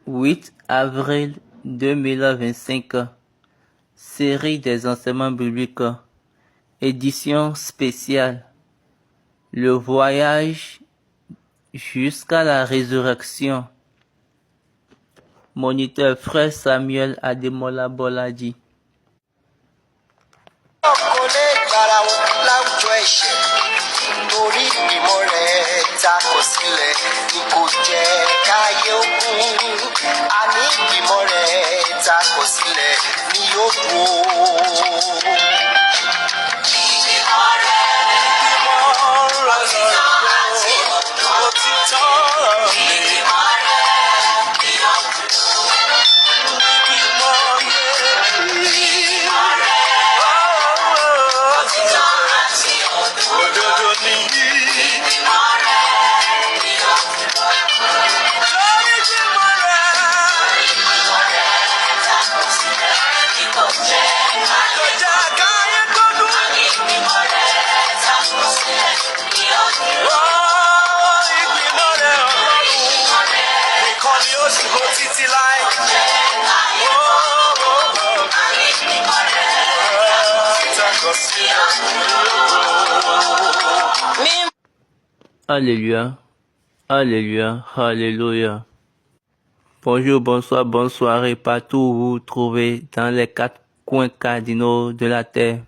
8 avril 2025, série des enseignements bibliques, édition spéciale, le voyage jusqu'à la résurrection. Moniteur Frère Samuel Ademola Boladi. Alléluia, alléluia, alléluia. Bonjour, bonsoir, bonne soirée partout où vous vous trouvez dans les 4 coins cardinaux de la terre.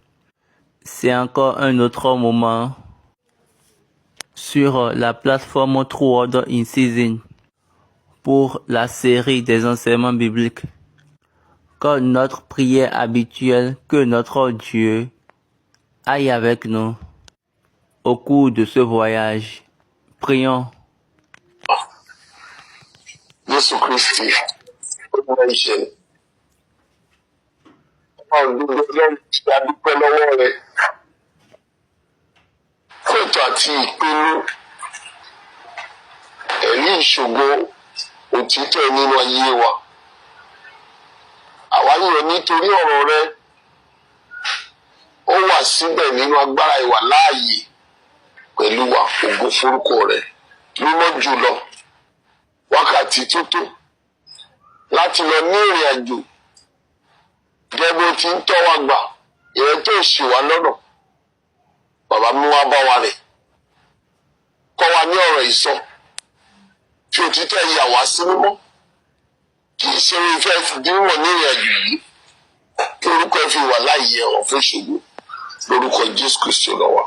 C'est encore un autre moment sur la plateforme True Order in Season pour la série des enseignements bibliques. Comme notre prière habituelle, que notre Dieu aille avec nous au cours de ce voyage. Prions. Jésù Kristi, ọmọ ìṣẹ̀lẹ̀. Ọdún Ọlọ́run ṣe adúpẹ́ lọ́wọ́ rẹ̀ fún ètò àti ìpinnu ẹ̀rí ìṣògo òtítọ́ nínú ayé wa. Àwa yọ̀ nítorí ọ̀rọ̀ rẹ̀ ó wà síbẹ̀ nínú agbára ìwà láàyè pẹ̀lú wa, ògo forúkọ rẹ̀ mímọ́ jùlọ. Wákàtí tó tó láti lọ ní ìrìn àjò gẹ́gẹ́ bí ó ti ń tọ́ wa gbà ìrẹ́ tó ṣì wá lọ́nà. Bàbá mú wá bá wa rẹ̀ kọ́ wa ní ọ̀rọ̀ ìsọ fi òtítọ́ yà wá sí mímọ́ kì í ṣe ìfẹ́ díwọ̀n ní ìrìn àjò yìí kí orúkọ ẹ fi wà láàyè ẹ̀wọ̀n fún ìṣògo lórúkọ Jésù Kristi lọ́wọ́.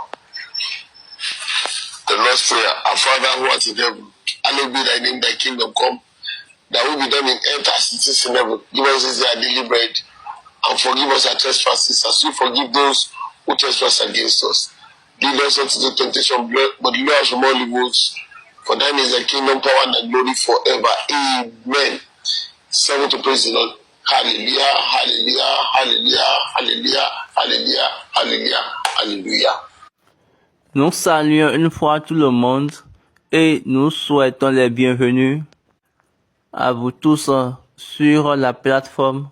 The Lord's Prayer. Our Father who art in heaven, hallowed be thy name, thy kingdom come, thy will be done in earth as it is in heaven. Give us this day our daily bread, and forgive us our trespasses, as we forgive those who trespass against us. Lead us not into temptation, but deliver us from all evils. For thine is the kingdom, power, and the glory forever. Amen. Seven to praise the Lord. Hallelujah, hallelujah, hallelujah, hallelujah, hallelujah, hallelujah, hallelujah. Nous saluons une fois tout le monde et nous souhaitons les bienvenus à vous tous sur la plateforme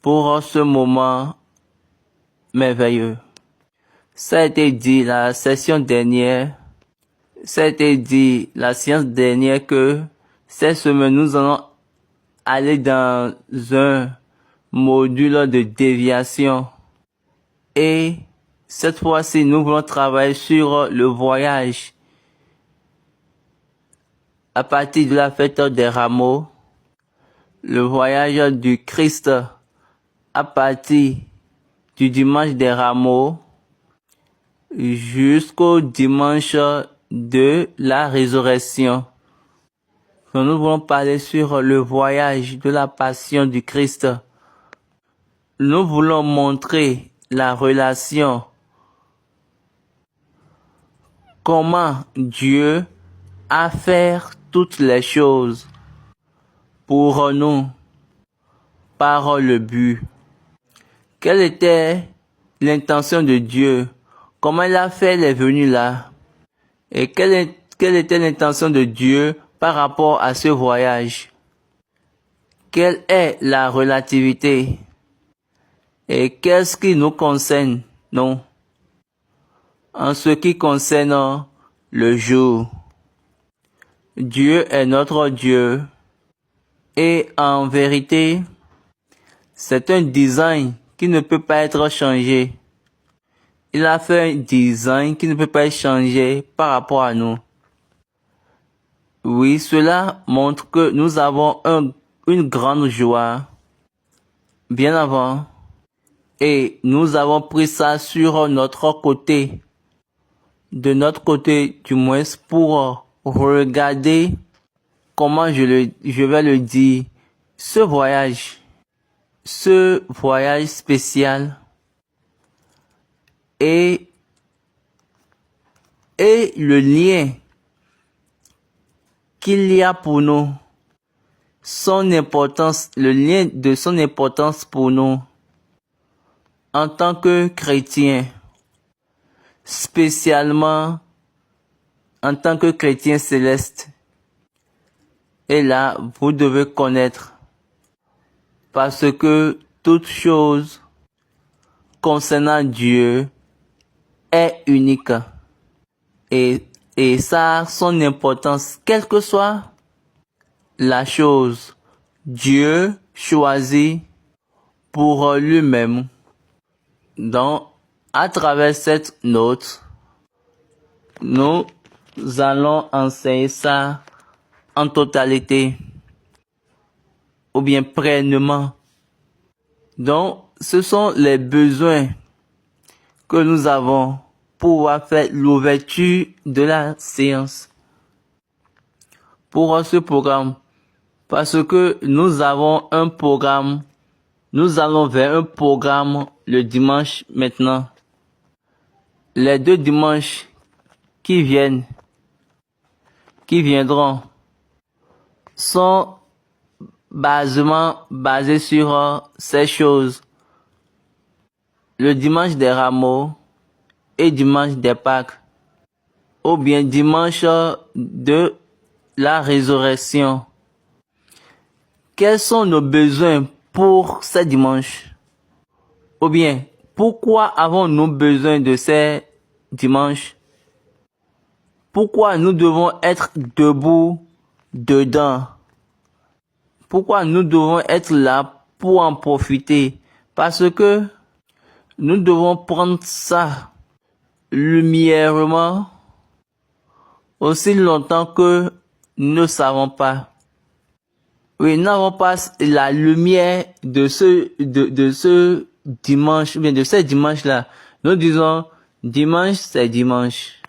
pour ce moment merveilleux. Ça a été dit la séance dernière que cette semaine nous allons aller dans un module de déviation et cette fois-ci, nous voulons travailler sur le voyage à partir de la fête des rameaux, le voyage du Christ à partir du dimanche des rameaux jusqu'au dimanche de la résurrection. Nous voulons parler sur le voyage de la passion du Christ. Nous voulons montrer la relation. Comment Dieu a fait toutes les choses pour nous par le but. Quelle était l'intention de Dieu? Comment il a fait les venues là? Et quelle était l'intention de Dieu par rapport à ce voyage? Quelle est la relativité? Et qu'est-ce qui nous concerne? Non. En ce qui concerne le jour, Dieu est notre Dieu Et en vérité, c'est un design qui ne peut pas être changé. Il a fait un design qui ne peut pas être changé par rapport à nous. Oui, cela montre que nous avons une grande joie bien avant et nous avons pris ça sur notre côté, de notre côté du moins, pour regarder comment je vais le dire, ce voyage spécial et le lien qu'il y a pour nous, son importance, le lien de son importance pour nous en tant que chrétiens, spécialement en tant que chrétien céleste. Et là, vous devez connaître, parce que toute chose concernant Dieu est unique. Et ça a son importance, quelle que soit la chose. Dieu choisit pour lui-même. Donc, à travers cette note, nous allons enseigner ça en totalité, ou bien pleinement. Donc, ce sont les besoins que nous avons pour pouvoir faire l'ouverture de la séance pour ce programme. Parce que nous avons un programme, nous allons vers un programme le dimanche maintenant. Les 2 dimanches qui viendront, sont basés sur ces choses. Le dimanche des rameaux et dimanche des Pâques, ou bien dimanche de la résurrection. Quels sont nos besoins pour ces dimanches? Ou bien, pourquoi avons-nous besoin de ces dimanches? Pourquoi nous devons être debout dedans? Pourquoi nous devons être là pour en profiter? Parce que nous devons prendre ça lumièrement aussi longtemps que nous ne savons pas. Oui, nous n'avons pas la lumière de ce dimanche, bien de ce dimanche-là. Nous disons, dimanche, c'est dimanche.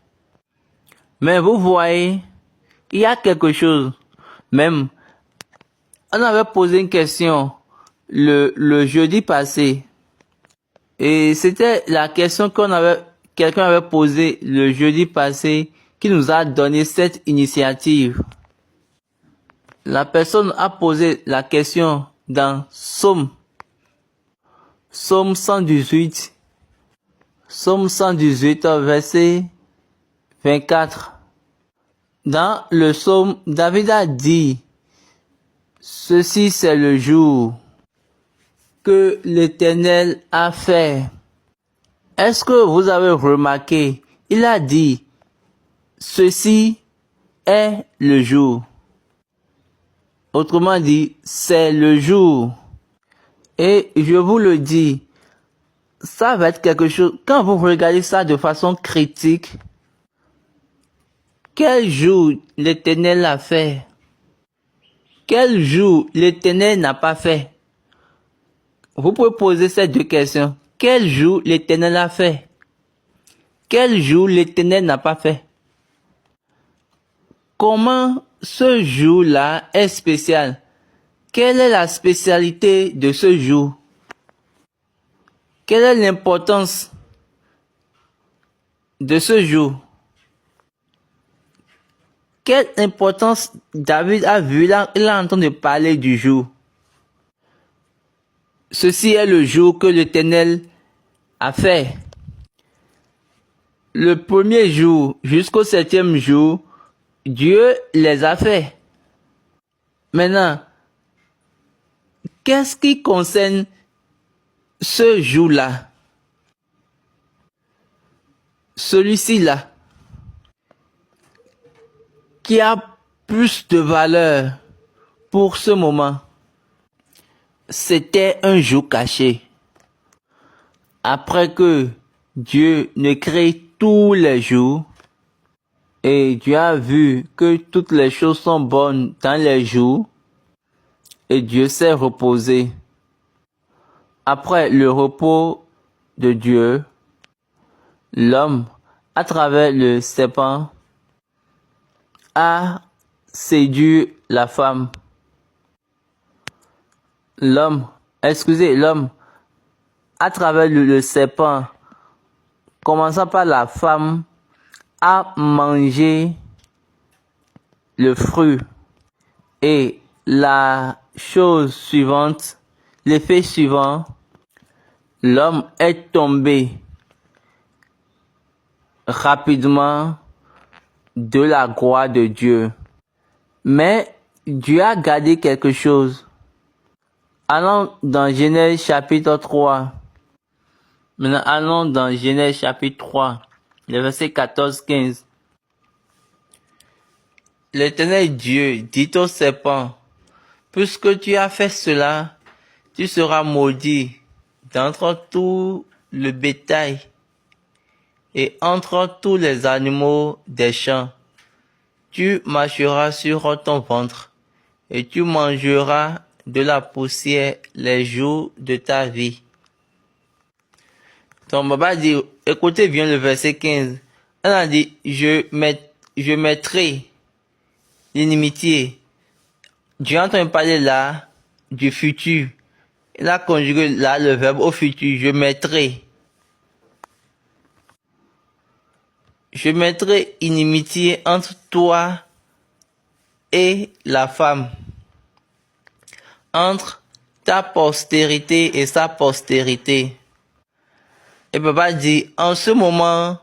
Mais vous voyez, il y a quelque chose. Même, on avait posé une question le jeudi passé. Et c'était la question quelqu'un avait posée le jeudi passé qui nous a donné cette initiative. La personne a posé la question dans Psaume 118, verset 24. Dans le psaume, David a dit, ceci c'est le jour que l'Éternel a fait. Est-ce que vous avez remarqué, il a dit, ceci est le jour. Autrement dit, c'est le jour. Et je vous le dis, ça va être quelque chose, quand vous regardez ça de façon critique, quel jour l'Éternel a fait? Quel jour l'Éternel n'a pas fait? Vous pouvez poser ces 2 questions. Quel jour l'Éternel a fait? Quel jour l'Éternel n'a pas fait? Comment ce jour-là est spécial? Quelle est la spécialité de ce jour? Quelle est l'importance de ce jour? Quelle importance David a vu là, il a entendu parler du jour. Ceci est le jour que l'Éternel a fait. Le premier jour jusqu'au 7e jour, Dieu les a fait. Maintenant, qu'est-ce qui concerne ce jour-là? Celui-ci-là, qui a plus de valeur pour ce moment, c'était un jour caché. Après que Dieu ne crée tous les jours, et Dieu a vu que toutes les choses sont bonnes dans les jours, et Dieu s'est reposé. Après le repos de Dieu, l'homme, à travers le serpent, a séduit la femme. L'homme, à travers le serpent, commençant par la femme, a mangé le fruit. Et la chose suivante, l'effet suivant, l'homme est tombé rapidement de la gloire de Dieu. Mais Dieu a gardé quelque chose. Allons dans Genèse chapitre 3. Maintenant, allons dans Genèse chapitre 3, le verset 14-15. L'Éternel Dieu dit au serpent, puisque tu as fait cela, tu seras maudit d'entre tout le bétail et entre tous les animaux des champs. Tu marcheras sur ton ventre et tu mangeras de la poussière les jours de ta vie. Donc, Baba dit, écoutez bien le verset 15. Elle a dit, je mettrai l'inimitié. Dieu entend parler là du futur. Il a conjugué là le verbe au futur. Je mettrai inimitié entre toi et la femme, entre ta postérité et sa postérité. Et Papa dit, en ce moment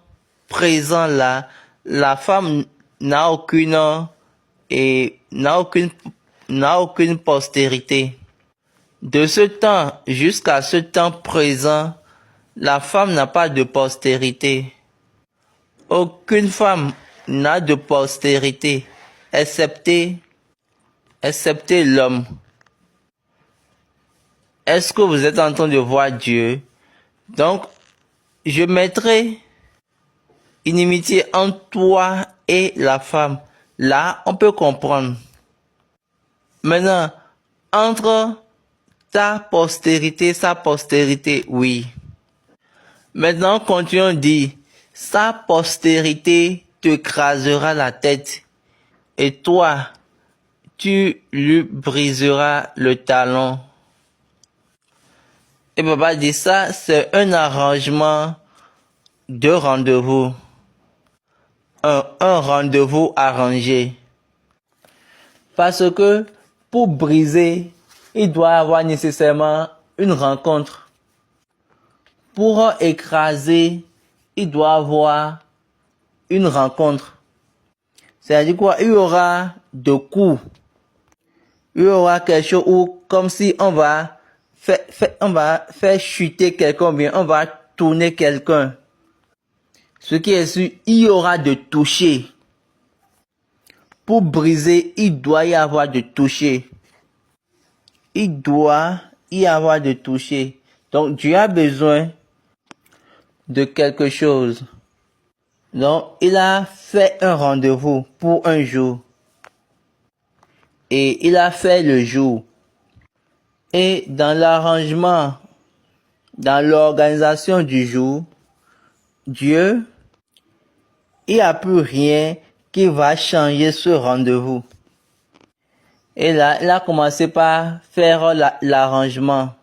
présent là, la femme n'a aucune postérité. De ce temps jusqu'à ce temps présent, la femme n'a pas de postérité. Aucune femme n'a de postérité, excepté l'homme. Est-ce que vous êtes en train de voir Dieu? Donc, je mettrai inimitié entre toi et la femme. Là, on peut comprendre. Maintenant, entre ta postérité, sa postérité, oui. Maintenant, continuons dit, sa postérité te crasera la tête, et toi, tu lui briseras le talon. Et Papa dit ça, c'est un arrangement de rendez-vous. Un rendez-vous arrangé. Parce que pour briser, il doit y avoir nécessairement une rencontre. Pour écraser, il doit y avoir une rencontre. C'est-à-dire quoi? Il y aura deux coups. Il y aura quelque chose où, comme si on va faire chuter quelqu'un, bien, on va tourner quelqu'un. Ce qui est sûr, il y aura de toucher. Pour briser, il doit y avoir de toucher. Il doit y avoir de toucher. Donc, Dieu a besoin de quelque chose. Donc, il a fait un rendez-vous pour un jour. Et il a fait le jour. Et dans l'arrangement, dans l'organisation du jour, Dieu, il n'y a plus rien qui va changer ce rendez-vous. Et là, il a commencé par faire l'arrangement.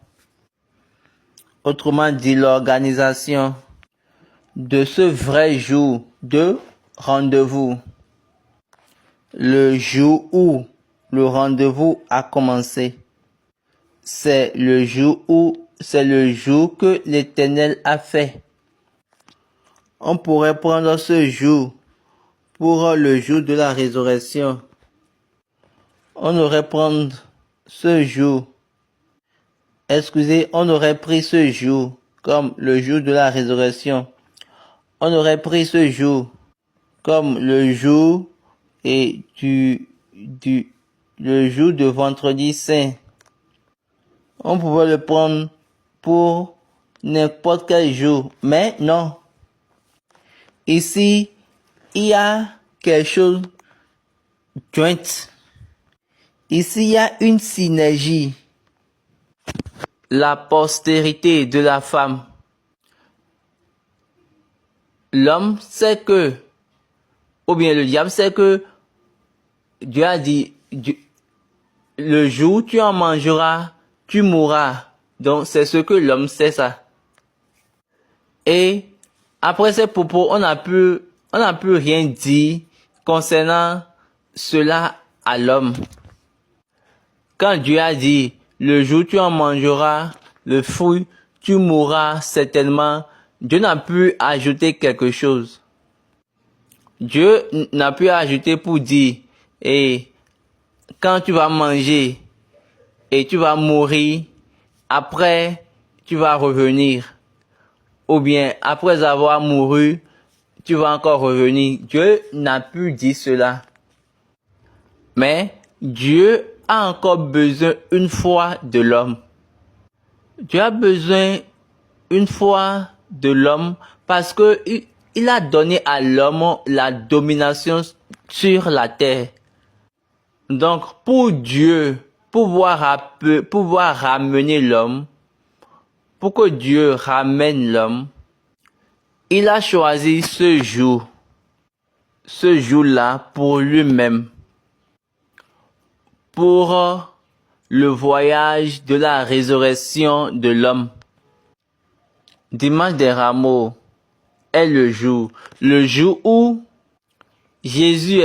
Autrement dit, l'organisation de ce vrai jour de rendez-vous. Le jour où le rendez-vous a commencé. C'est le jour que l'Éternel a fait. On pourrait prendre ce jour pour le jour de la résurrection. On aurait pris ce jour comme le jour de la résurrection. On aurait pris ce jour comme le jour et le jour de vendredi saint. On pouvait le prendre pour n'importe quel jour, mais non. Ici, il y a quelque chose joint. Ici, il y a une synergie. La postérité de la femme. L'homme sait que, ou bien le diable sait que Dieu a dit, le jour où tu en mangeras, tu mourras. Donc c'est ce que l'homme sait ça. Et après ces propos, on n'a plus rien dit concernant cela à l'homme. Quand Dieu a dit, le jour où tu en mangeras le fruit, tu mourras certainement, Dieu n'a pu ajouter quelque chose. Dieu n'a pu ajouter pour dire, et quand tu vas manger et tu vas mourir, après tu vas revenir. Ou bien après avoir mouru, tu vas encore revenir. Dieu n'a pu dire cela. Mais Dieu a encore besoin une fois de l'homme. Dieu a besoin une fois de l'homme parce que il a donné à l'homme la domination sur la terre. Donc pour Dieu pouvoir ramener l'homme, pour que Dieu ramène l'homme, il a choisi ce jour-là pour lui-même, pour le voyage de la résurrection de l'homme. Dimanche des Rameaux est le jour où Jésus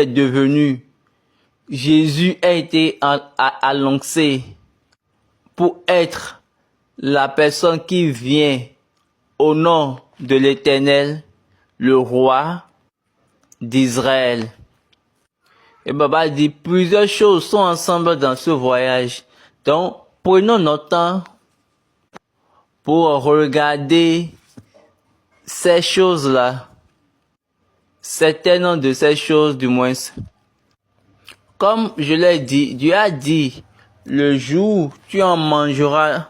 a été annoncé pour être la personne qui vient au nom de l'Éternel, le roi d'Israël. Et Baba dit plusieurs choses sont ensemble dans ce voyage. Donc, prenons notre temps pour regarder ces choses-là. Certaines de ces choses du moins. Comme je l'ai dit, Dieu a dit, le jour où tu en mangeras,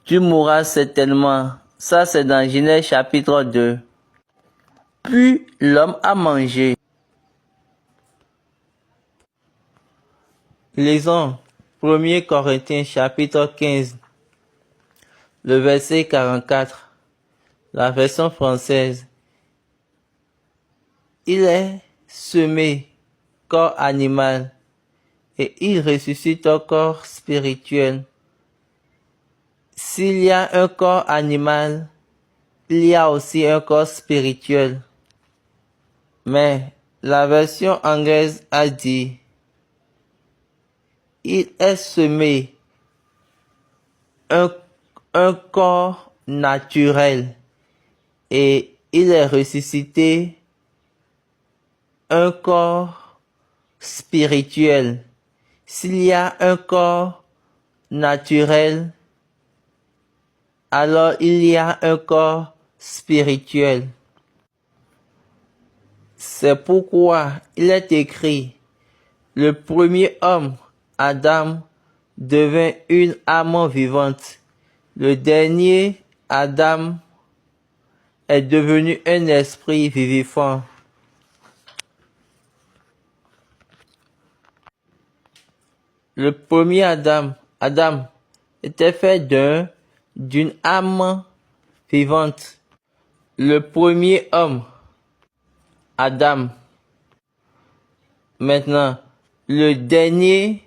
tu mourras certainement. Ça, c'est dans Genèse chapitre 2. Puis l'homme a mangé. Lisons 1 Corinthiens chapitre 15, le verset 44, la version française. Il est semé corps animal et il ressuscite un corps spirituel. S'il y a un corps animal, il y a aussi un corps spirituel. Mais la version anglaise a dit, il est semé un corps naturel et il est ressuscité un corps spirituel. S'il y a un corps naturel, alors il y a un corps spirituel. C'est pourquoi il est écrit, le premier homme, Adam, devint une âme vivante. Le dernier, Adam, est devenu un esprit vivant. Le premier Adam, était fait d'une âme vivante. Le premier homme, Adam. Maintenant, le dernier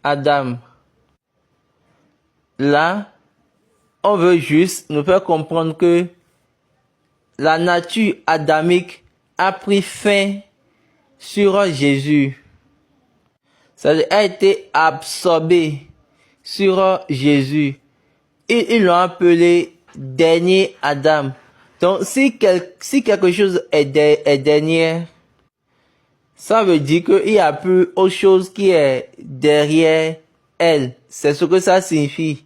Adam. Là, on veut juste nous faire comprendre que la nature adamique a pris fin sur Jésus. Ça a été absorbé sur Jésus. Et ils l'ont appelé dernier Adam. Donc, si quelque chose est dernier, ça veut dire qu'il n'y a plus autre chose qui est derrière elle. C'est ce que ça signifie.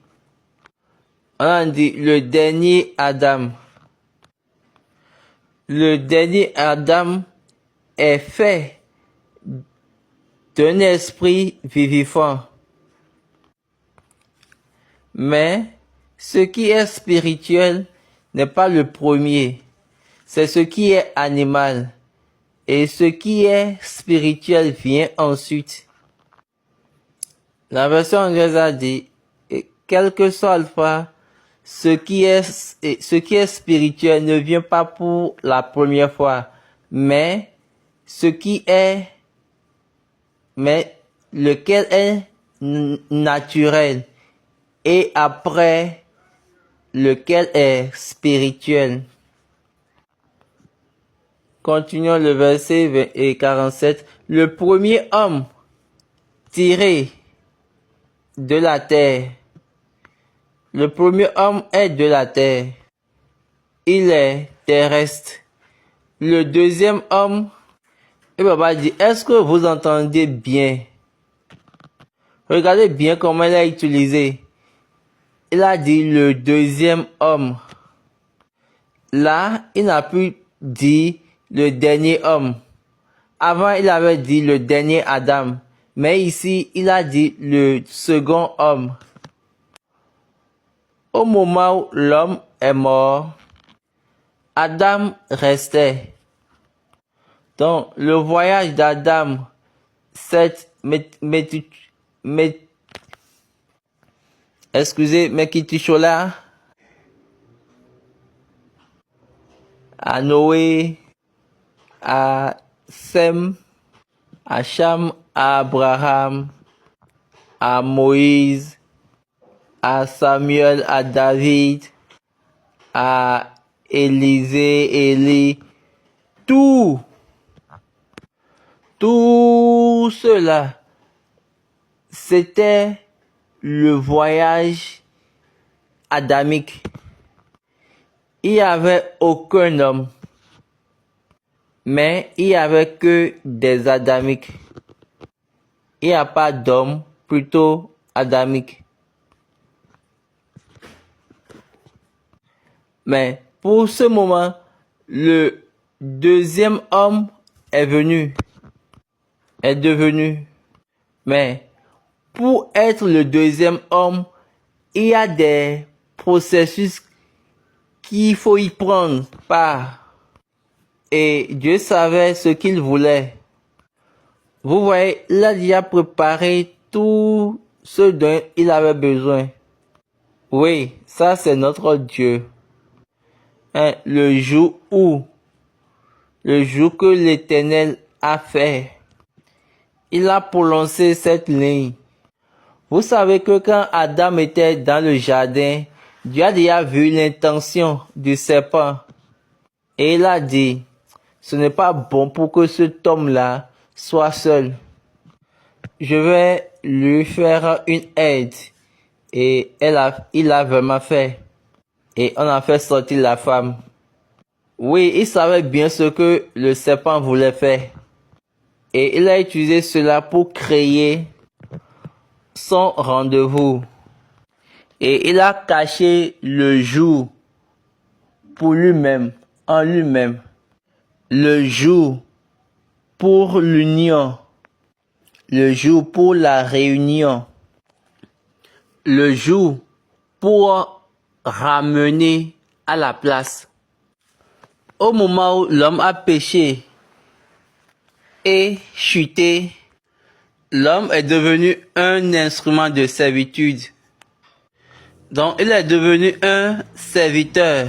On a dit le dernier Adam. Le dernier Adam est fait d'un esprit vivant. Mais ce qui est spirituel n'est pas le premier, c'est ce qui est animal. Et ce qui est spirituel vient ensuite. La version anglaise a dit, quel que soit alpha, ce qui est spirituel ne vient pas pour la première fois, mais lequel est naturel et après lequel est spirituel. Continuons le verset 47. Le premier homme tiré de la terre. Le premier homme est de la terre. Il est terrestre. Le deuxième homme, et Baba dit, est-ce que vous entendez bien? Regardez bien comment il a utilisé. Il a dit le deuxième homme. Là, il n'a plus dit le dernier homme. Avant, il avait dit le dernier Adam. Mais ici, il a dit le second homme. Au moment où l'homme est mort, Adam restait. Donc, le voyage d'Adam, Mekitishola, à Noé, à Sem, à Cham, à Abraham, à Moïse, à Samuel, à David, à Élie, tout cela, c'était le voyage adamique. Il n'y avait aucun homme, mais il n'y avait que des adamiques. Il n'y a pas d'homme, plutôt adamique. Mais pour ce moment, le deuxième homme est devenu. Mais pour être le deuxième homme, il y a des processus qu'il faut y prendre part. Et Dieu savait ce qu'il voulait. Vous voyez, il a déjà préparé tout ce dont il avait besoin. Oui, ça c'est notre Dieu. Le jour que l'Éternel a fait, il a prononcé cette ligne. Vous savez que quand Adam était dans le jardin, Dieu a déjà vu l'intention du serpent. Et il a dit, ce n'est pas bon pour que cet homme-là soit seul. Je vais lui faire une aide. Et il a vraiment fait. Et on a fait sortir la femme. Oui, il savait bien ce que le serpent voulait faire. Et il a utilisé cela pour créer son rendez-vous. Et il a caché le jour pour lui-même, en lui-même. Le jour pour l'union. Le jour pour la réunion. Le jour pour ramener à la place. Au moment où l'homme a péché et chuté, l'homme est devenu un instrument de servitude. Donc, il est devenu un serviteur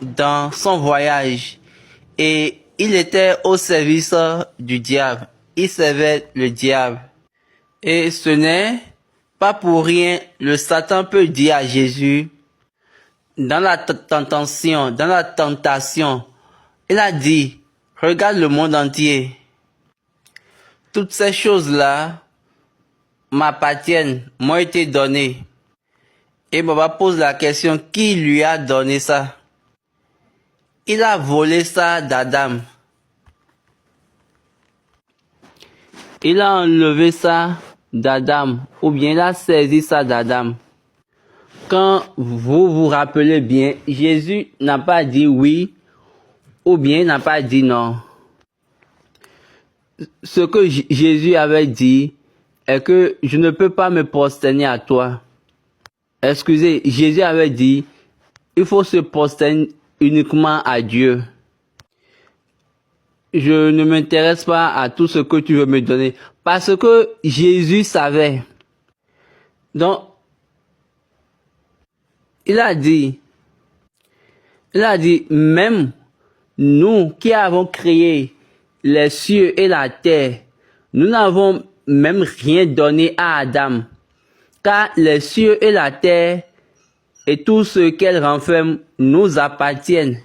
dans son voyage. Et il était au service du diable. Il servait le diable. Et ce n'est pas pour rien, le Satan peut dire à Jésus, dans la tentation, il a dit, regarde le monde entier. Toutes ces choses-là m'appartiennent, m'ont été données. Et Baba pose la question, qui lui a donné ça? Il a volé ça d'Adam. Il a enlevé ça d'Adam, ou bien il a saisi ça d'Adam. Quand vous vous rappelez bien, Jésus n'a pas dit oui, ou bien n'a pas dit non. ce que Jésus avait dit est que je ne peux pas me prosterner à toi. Excusez, Jésus avait dit, il faut se prosterner uniquement à Dieu. Je ne m'intéresse pas à tout ce que tu veux me donner. Parce que Jésus savait. Donc, il a dit, même nous qui avons créé les cieux et la terre, nous n'avons même rien donné à Adam. Car les cieux et la terre et tout ce qu'elles renferment nous appartiennent.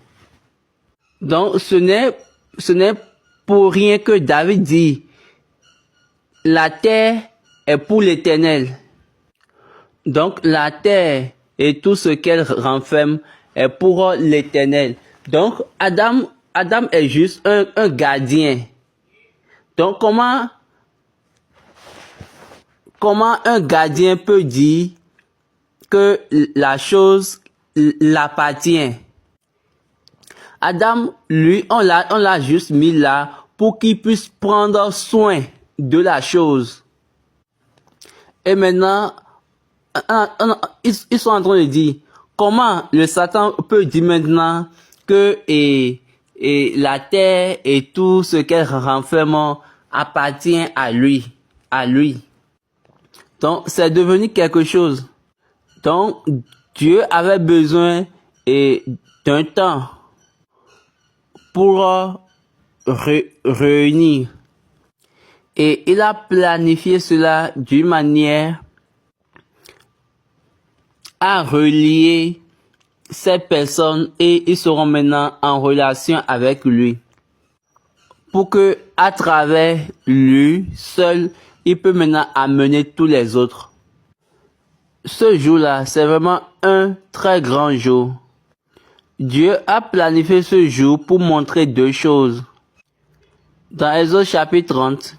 Donc, ce n'est pour rien que David dit, la terre est pour l'Éternel. Donc, la terre et tout ce qu'elle renferme est pour l'Éternel. Donc, Adam est juste un gardien. Donc, comment un gardien peut dire que la chose l'appartient? Adam, lui, on l'a juste mis là pour qu'il puisse prendre soin de la chose. Et maintenant, ils sont en train de dire, comment le Satan peut dire maintenant que la terre et tout ce qu'elle renferme appartient à lui. Donc, c'est devenu quelque chose. Donc, Dieu avait besoin d'un temps pour réunir. Et il a planifié cela d'une manière à relier ces personnes et ils seront maintenant en relation avec lui. Pour que, à travers lui seul, il peut maintenant amener tous les autres. Ce jour-là, c'est vraiment un très grand jour. Dieu a planifié ce jour pour montrer deux choses. Dans Exode chapitre 30,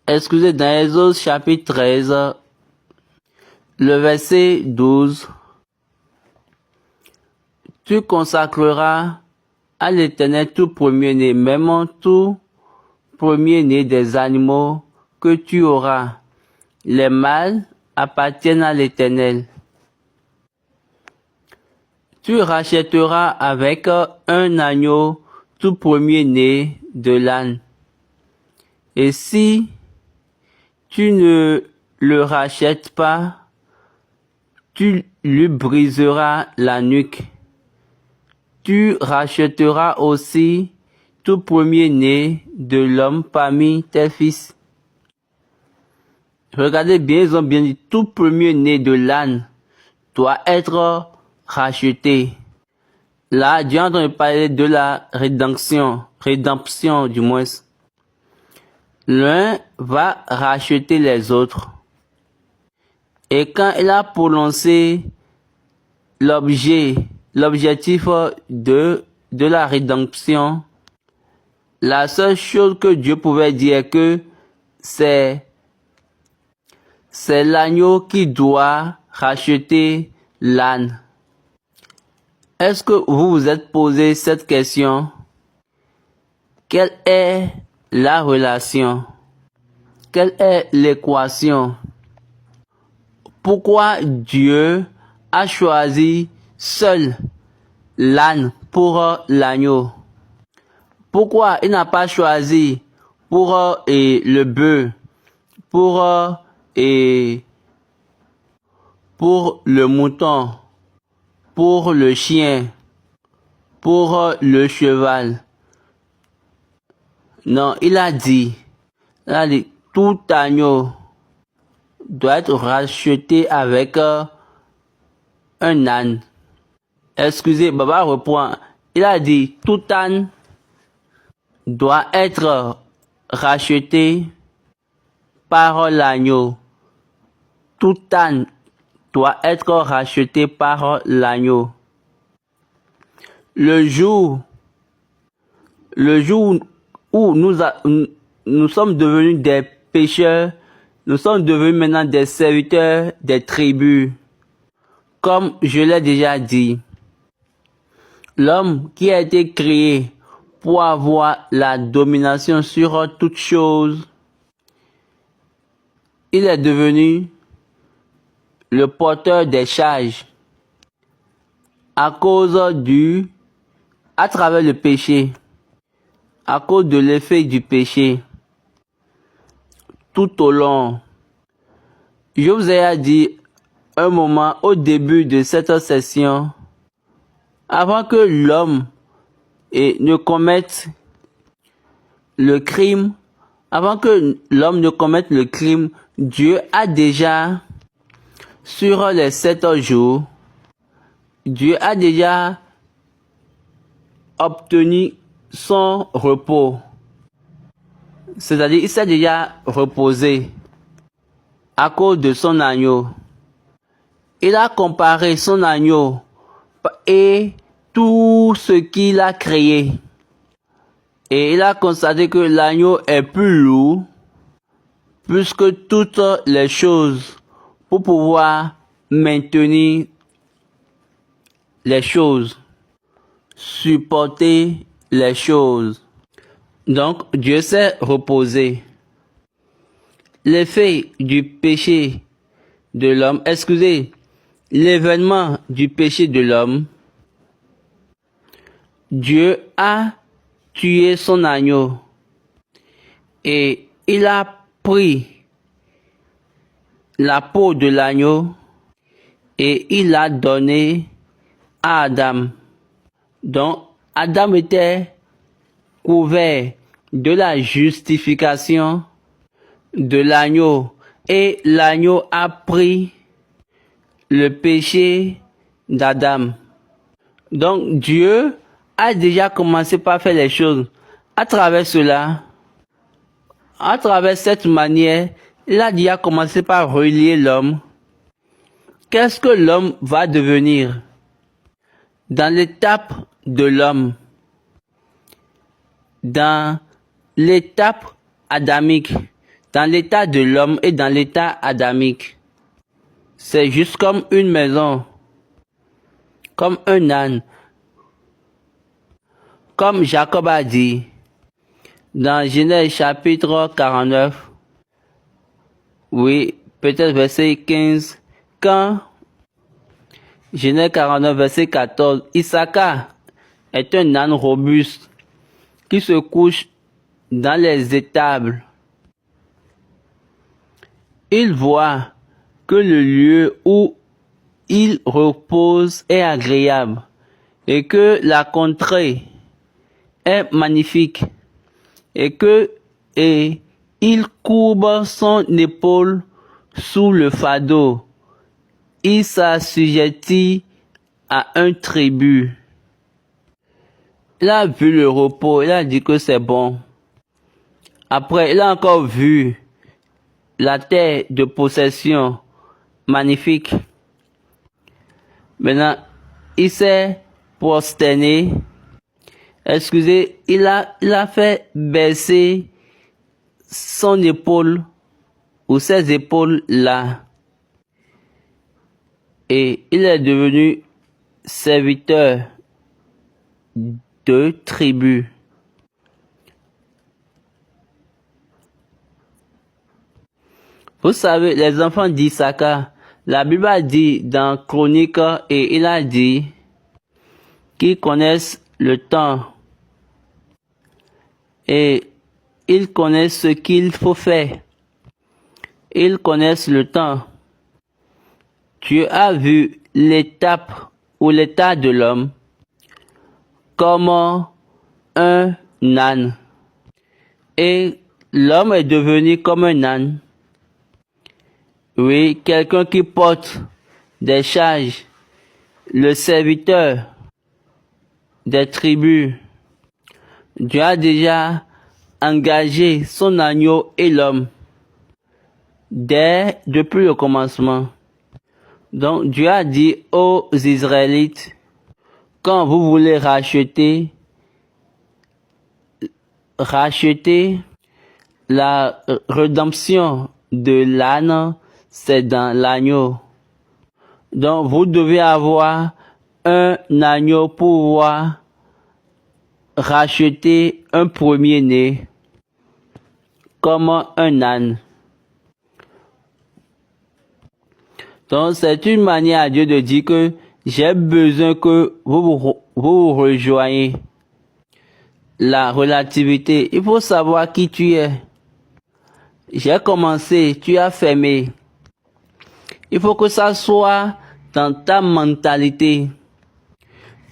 dans Exode chapitre 13, le verset 12, tu consacreras à l'Éternel tout premier-né, même tout premier-né des animaux que tu auras. Les mâles appartiennent à l'Éternel. Tu rachèteras avec un agneau tout premier-né de l'âne. Et si tu ne le rachètes pas, tu lui briseras la nuque. Tu rachèteras aussi tout premier-né de l'homme parmi tes fils. Regardez bien, ils ont bien dit, tout premier-né de l'âne doit être racheté. Là, Dieu est en train de parler de la rédemption du moins. L'un va racheter les autres. Et quand il a prononcé l'objectif de la rédemption, la seule chose que Dieu pouvait dire est que c'est l'agneau qui doit racheter l'âne. Est-ce que vous vous êtes posé cette question? Quelle est la relation? Quelle est l'équation? Pourquoi Dieu a choisi seul l'âne pour l'agneau? Pourquoi il n'a pas choisi pour le bœuf, pour le mouton, pour le chien, pour le cheval? Non, il a dit, tout agneau doit être racheté avec un âne. Excusez, Baba reprend. Il a dit, tout âne doit être racheté par l'agneau. Tout âne doit être racheté par l'agneau. Le jour où nous sommes devenus des pécheurs, nous sommes devenus maintenant des serviteurs des tribus. Comme je l'ai déjà dit, l'homme qui a été créé pour avoir la domination sur toute chose, il est devenu le porteur des charges à travers le péché, à cause de l'effet du péché, tout au long. Je vous ai dit un moment au début de cette session, avant que l'homme ne commette le crime, Dieu a déjà, sur les 7 jours, Dieu a déjà obtenu son repos. C'est-à-dire, il s'est déjà reposé à cause de son agneau. Il a comparé son agneau et tout ce qu'il a créé. Et il a constaté que l'agneau est plus lourd plus que toutes les choses pour pouvoir maintenir les choses, supporter les choses. Donc, Dieu s'est reposé. L'effet du péché de l'homme, l'événement du péché de l'homme, Dieu a tué son agneau et il a pris la peau de l'agneau et il l'a donné à Adam. Donc, Adam était couvert de la justification de l'agneau et l'agneau a pris le péché d'Adam. Donc, Dieu a déjà commencé par faire les choses. À travers cela, à travers cette manière, il a déjà commencé par relier l'homme. Qu'est-ce que l'homme va devenir? Dans l'étape de l'homme, dans l'étape adamique, dans l'état de l'homme et dans l'état adamique, c'est juste comme une maison, comme un âne. Comme Jacob a dit, dans Genèse chapitre 49, oui, peut-être verset 15, quand Genèse 49, verset 14, Issachar est un âne robuste qui se couche dans les étables. Il voit que le lieu où il repose est agréable et que la contrée est magnifique et il courbe son épaule sous le fardeau. Il s'assujettit à un tribut. Il a vu le repos, il a dit que c'est bon. Après, il a encore vu la terre de possession magnifique. Maintenant, il s'est prosterné. Il a fait baisser son épaule ou ses épaules là. Et il est devenu serviteur de tribu. Vous savez, les enfants d'Issachar, la Bible a dit dans Chronique et il a dit qu'ils connaissent le temps et ils connaissent ce qu'il faut faire. Ils connaissent le temps. Dieu a vu l'étape ou l'état de l'homme comme un âne. Et l'homme est devenu comme un âne. Oui, quelqu'un qui porte des charges, le serviteur des tribus. Dieu a déjà engagé son agneau et l'homme depuis le commencement. Donc Dieu a dit aux Israélites, quand vous voulez racheter la rédemption de l'âne, c'est dans l'agneau. Donc vous devez avoir un agneau pour pouvoir racheter un premier-né comme un âne. Donc, c'est une manière à Dieu de dire que j'ai besoin que vous rejoigniez la relativité. Il faut savoir qui tu es. J'ai commencé, tu as fermé. Il faut que ça soit dans ta mentalité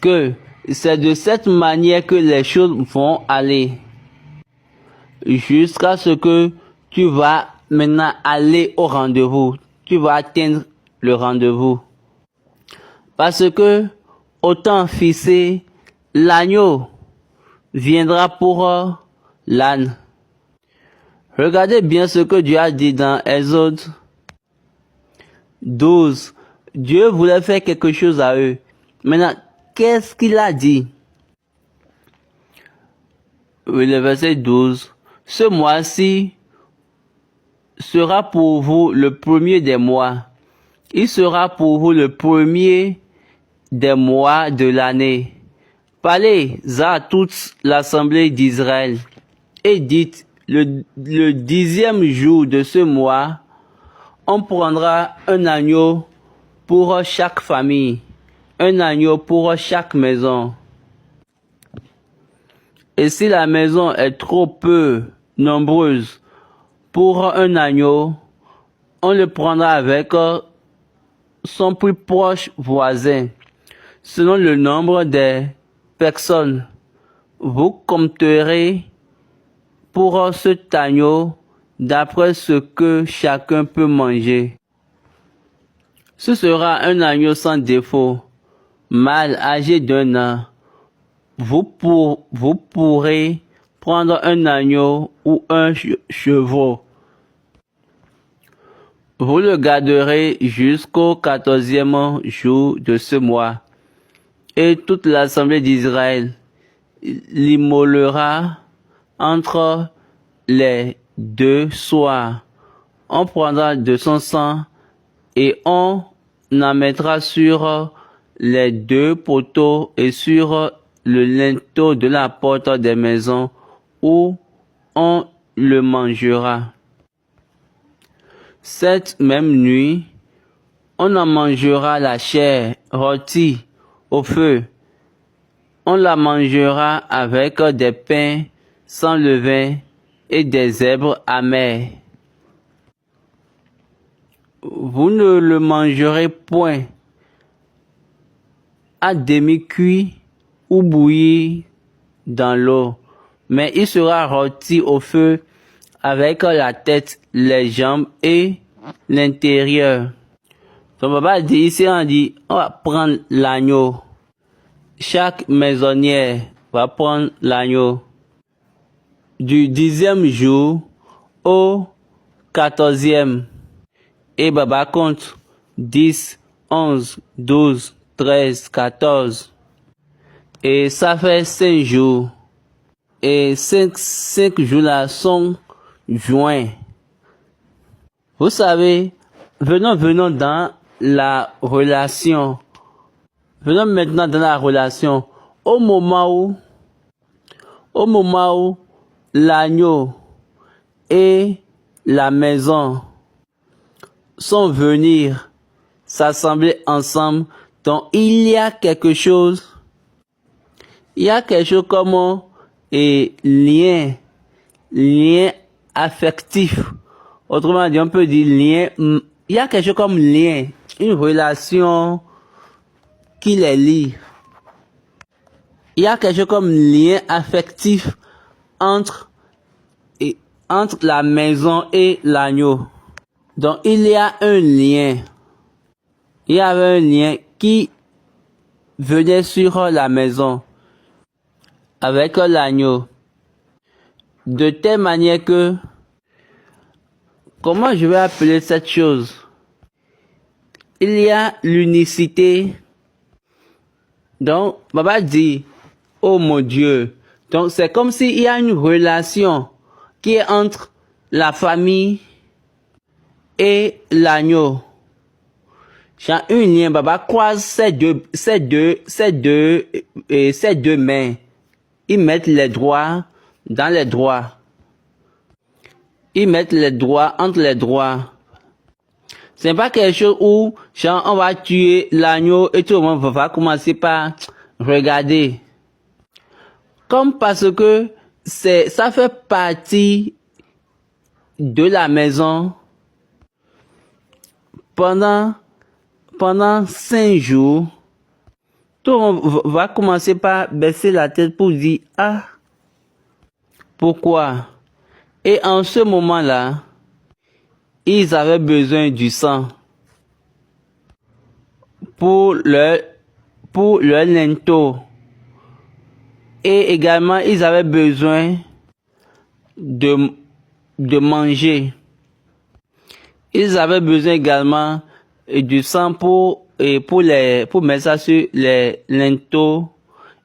que c'est de cette manière que les choses vont aller jusqu'à ce que tu vas maintenant aller au rendez-vous. Tu vas atteindre le rendez-vous. Parce que autant fixé, l'agneau viendra pour l'âne. Regardez bien ce que Dieu a dit dans Exode 12. Dieu voulait faire quelque chose à eux. Maintenant, qu'est-ce qu'il a dit? Oui, le verset 12. Ce mois-ci sera pour vous le premier des mois. Il sera pour vous le premier des mois de l'année. Parlez à toute l'assemblée d'Israël et dites, le 10e jour de ce mois, on prendra un agneau pour chaque famille, un agneau pour chaque maison. Et si la maison est trop peu nombreuse pour un agneau, on le prendra avec son plus proche voisin, selon le nombre des personnes. Vous compterez pour cet agneau d'après ce que chacun peut manger. Ce sera un agneau sans défaut, mâle âgé d'1 an. Vous pourrez prendre un agneau ou un chevreau. Vous le garderez jusqu'au 14e jour de ce mois. Et toute l'assemblée d'Israël l'immolera entre les 2 soirs. On prendra de son sang et on en mettra sur les 2 poteaux et sur le linteau de la porte des maisons où on le mangera. Cette même nuit, on en mangera la chair rôtie au feu. On la mangera avec des pains sans levain et des herbes amères. Vous ne le mangerez point à demi-cuit ou bouilli dans l'eau, mais il sera rôti au feu avec la tête, les jambes et l'intérieur. Donc papa dit ici, on dit, on va prendre l'agneau. Chaque maisonnière va prendre l'agneau. Du 10e jour au 14e. Et Baba compte 10, 11, 12, 13, 14. Et ça fait 5 jours. Et 5 jours là sont joints. Vous savez, venons dans la relation. Venons maintenant dans la relation. Au moment où l'agneau et la maison sont venus s'assembler ensemble, donc il y a quelque chose comme lien affectif. Autrement dit, on peut dire lien. Il y a quelque chose comme lien, une relation qui les lie. Il y a quelque chose comme lien affectif entre la maison et l'agneau. Donc il y a un lien. Il y avait un lien qui venait sur la maison avec l'agneau. De telle manière que, comment je vais appeler cette chose? Il y a l'unicité. Donc, Baba dit, oh mon Dieu. Donc, c'est comme s'il y a une relation qui est entre la famille et l'agneau. J'ai un lien, Baba croise ces deux mains. ils mettent les droits dans les droits. Ils mettent les droits entre les droits. C'est pas quelque chose où, genre, on va tuer l'agneau et tout le monde va commencer par regarder. Comme parce que ça fait partie de la maison pendant 5 jours. Tout le monde va commencer par baisser la tête pour dire, ah, pourquoi? Et en ce moment-là, ils avaient besoin du sang pour leur linteau. Et également, ils avaient besoin de manger. Ils avaient besoin également du sang pour mettre ça sur les linteaux.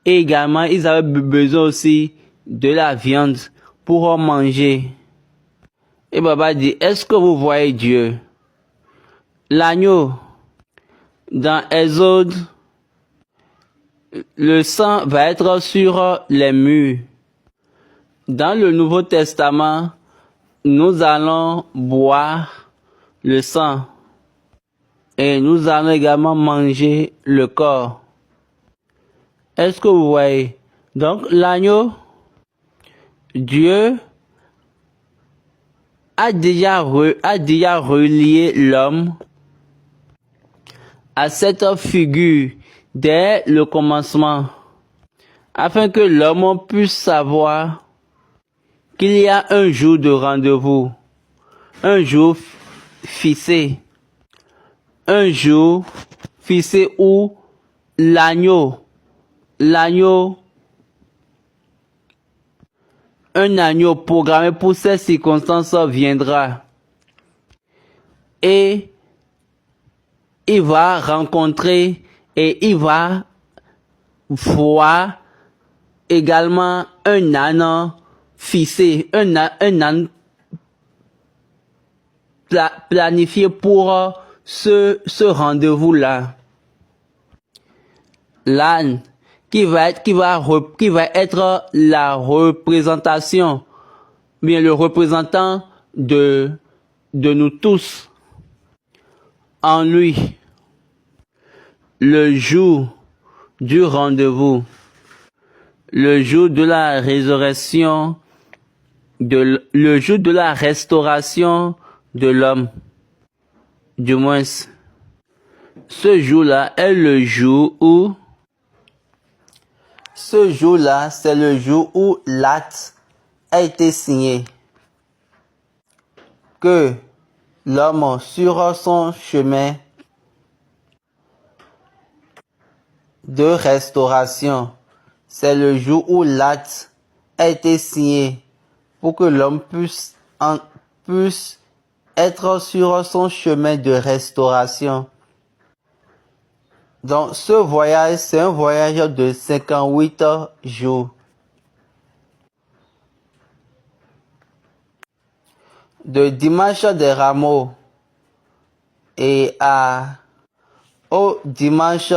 Et également, ils avaient besoin aussi de la viande pour manger. Et Baba dit, est-ce que vous voyez Dieu? L'agneau, dans Exode, le sang va être sur les murs. Dans le Nouveau Testament, nous allons boire le sang. Et nous allons également manger le corps. Est-ce que vous voyez? Donc l'agneau, Dieu a déjà relié l'homme à cette figure dès le commencement, afin que l'homme puisse savoir qu'il y a un jour de rendez-vous, un jour fixé où l'agneau, un agneau programmé pour ces circonstances viendra. Et il va rencontrer et il va voir également un âne fixé, un âne planifié pour ce rendez-vous-là. L'âne qui va être la représentation, bien le représentant de nous tous en lui. Le jour du rendez-vous, le jour de la résurrection, le jour de la restauration de l'homme. Du moins, ce jour-là est le jour où, c'est le jour où l'acte a été signé. Que l'homme sur son chemin de restauration, c'est le jour où l'acte a été signé pour que l'homme puisse être sur son chemin de restauration. Donc ce voyage, c'est un voyage de 58 jours. De dimanche des Rameaux et au dimanche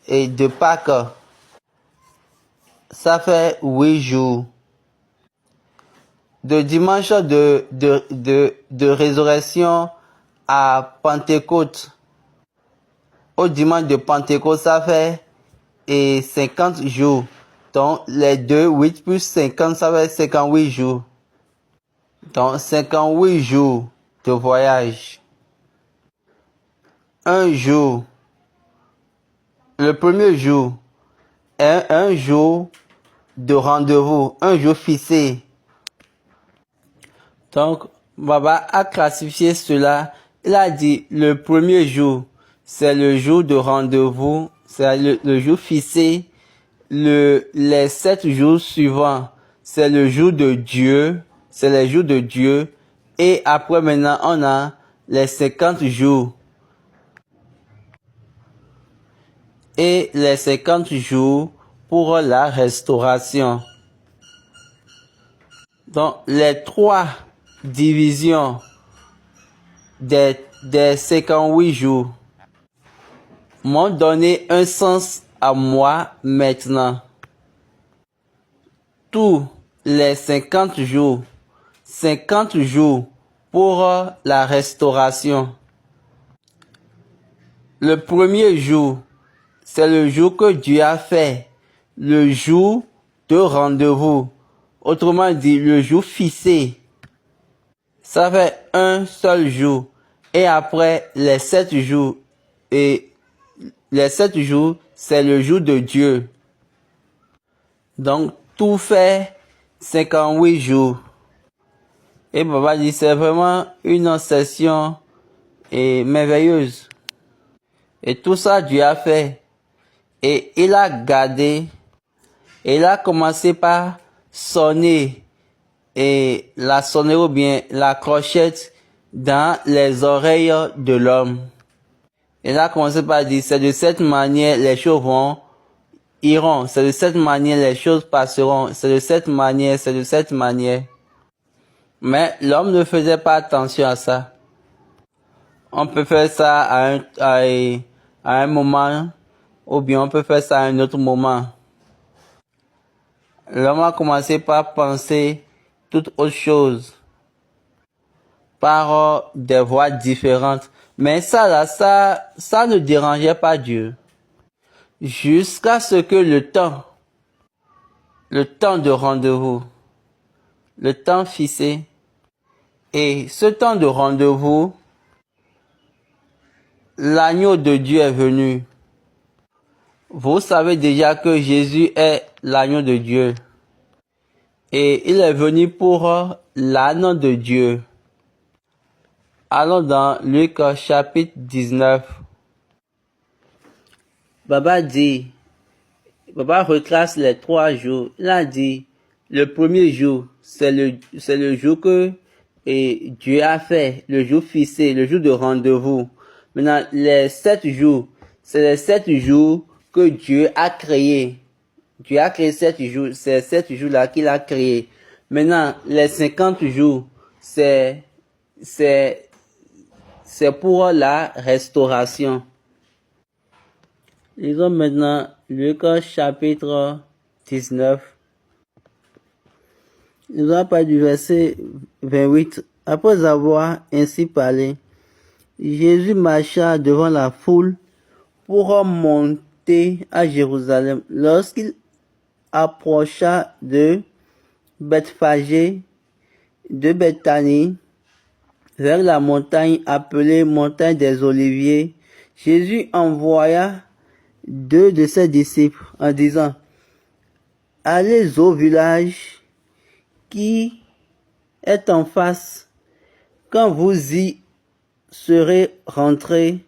et de Pâques, ça fait 8 jours. De dimanche de résurrection à Pentecôte, au dimanche de Pentecôte, ça fait 50 jours. Donc les deux, 8 plus 50, ça fait 58 jours. Donc 58 jours de voyage. Un jour, le premier jour est un jour de rendez-vous, un jour fixé. Donc, Baba a classifié cela. Il a dit le premier jour, c'est le jour de rendez-vous, c'est le jour fixé. Les 7 jours suivants, c'est le jour de Dieu, c'est les jours de Dieu. Et après maintenant, on a les 50 jours. Et les 50 jours pour la restauration. Donc, les 3 divisions des 58 jours m'ont donné un sens à moi maintenant. tous les 50 jours pour la restauration. Le premier jour, c'est le jour que Dieu a fait, le jour de rendez-vous. Autrement dit, le jour fixé. Ça fait un seul jour. Et après, les 7 jours. Et les 7 jours, c'est le jour de Dieu. Donc, tout fait 58 jours. Et Papa dit, c'est vraiment une session merveilleuse. Et tout ça, Dieu a fait. Et il a gardé. Et il a commencé par sonner. Et la sonnerie ou bien la clochette dans les oreilles de l'homme. Il a commencé par dire, c'est de cette manière les choses iront. C'est de cette manière les choses passeront. C'est de cette manière, c'est de cette manière. Mais l'homme ne faisait pas attention à ça. On peut faire ça à un moment, ou bien on peut faire ça à un autre moment. L'homme a commencé par penser toute autre chose, par des voies différentes. Mais ça ne dérangeait pas Dieu. Jusqu'à ce que le temps de rendez-vous, le temps fixé, et ce temps de rendez-vous, l'agneau de Dieu est venu. Vous savez déjà que Jésus est l'agneau de Dieu. Et il est venu pour l'agneau de Dieu. Allons dans Luc chapitre 19. Baba retrace les 3 jours. Il a dit, le premier jour, c'est le jour que Dieu a fait, le jour fixé, le jour de rendez-vous. Maintenant, les 7 jours, c'est les 7 jours que Dieu a créés. Dieu a créé 7 jours, c'est 7 jours-là qu'il a créé. Maintenant, les 50 jours, c'est pour la restauration. Lisons maintenant Luc chapitre 19. Nous allons parler du verset 28. Après avoir ainsi parlé, Jésus marcha devant la foule pour monter à Jérusalem. Lorsqu'il approcha de Bethphagée, de Bethanie, vers la montagne appelée montagne des Oliviers, Jésus envoya 2 de ses disciples en disant, allez au village qui est en face. Quand vous y serez entrés,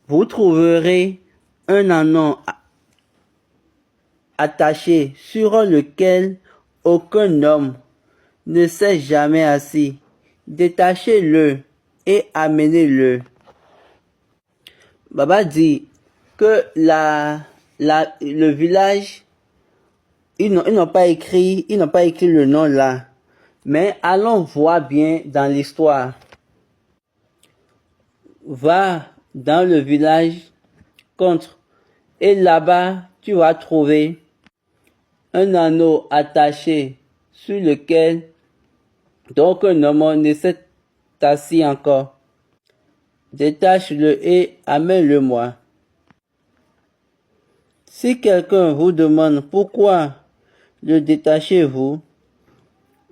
vous trouverez un ânon attaché sur lequel aucun homme ne s'est jamais assis. Détachez-le et amenez-le. Baba dit que le village, ils n'ont pas écrit le nom là. Mais allons voir bien dans l'histoire. Va dans le village contre, et là-bas tu vas trouver un anneau attaché sur lequel donc un homme ne s'est assis encore. Détache-le et amène-le-moi. Si quelqu'un vous demande pourquoi le détachez-vous,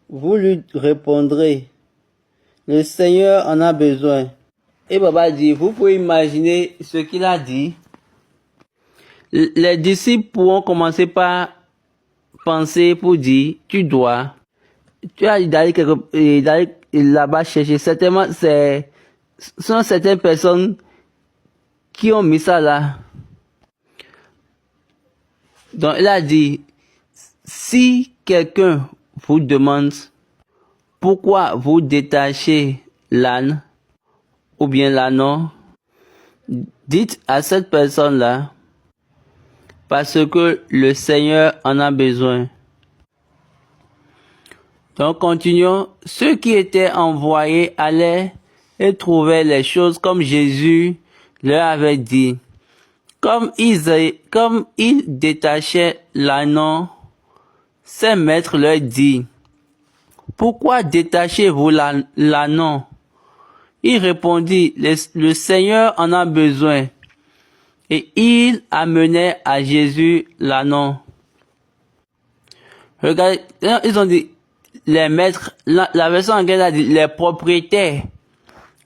vous lui répondrez, le Seigneur en a besoin. Et Baba dit, vous pouvez imaginer ce qu'il a dit. Les disciples pourront commencer par penser pour dire, tu as d'aller là-bas chercher. Certainement, ce sont certaines personnes qui ont mis ça là. Donc, il a dit, si quelqu'un vous demande pourquoi vous détachez l'âne ou bien l'ânon, dites à cette personne-là, parce que le Seigneur en a besoin. Donc, continuons. Ceux qui étaient envoyés allaient et trouvaient les choses comme Jésus leur avait dit. Comme ils détachaient l'ânon, ses maîtres leur dit, pourquoi détachez-vous l'ânon? Il répondit, le Seigneur en a besoin. Et il amenait à Jésus l'ânon. Regardez, ils ont dit, les maîtres, la version anglaise a dit, les propriétaires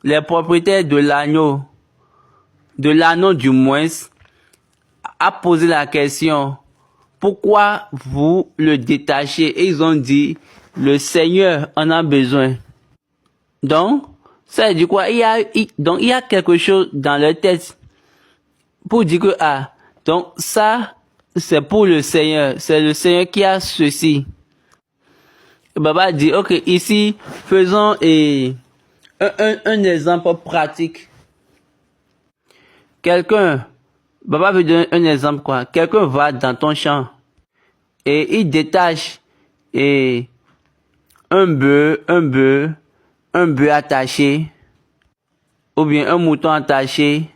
de l'agneau du moins, a posé la question, pourquoi vous le détachez? Et ils ont dit, le Seigneur en a besoin. Donc, ça veut dire quoi? Il y a quelque chose dans leur tête pour dire que, donc ça, c'est pour le Seigneur. C'est le Seigneur qui a ceci. Et Baba dit, ok, ici, faisons un exemple pratique. Baba veut donner un exemple quoi. Quelqu'un va dans ton champ et il détache un bœuf attaché ou bien un mouton attaché.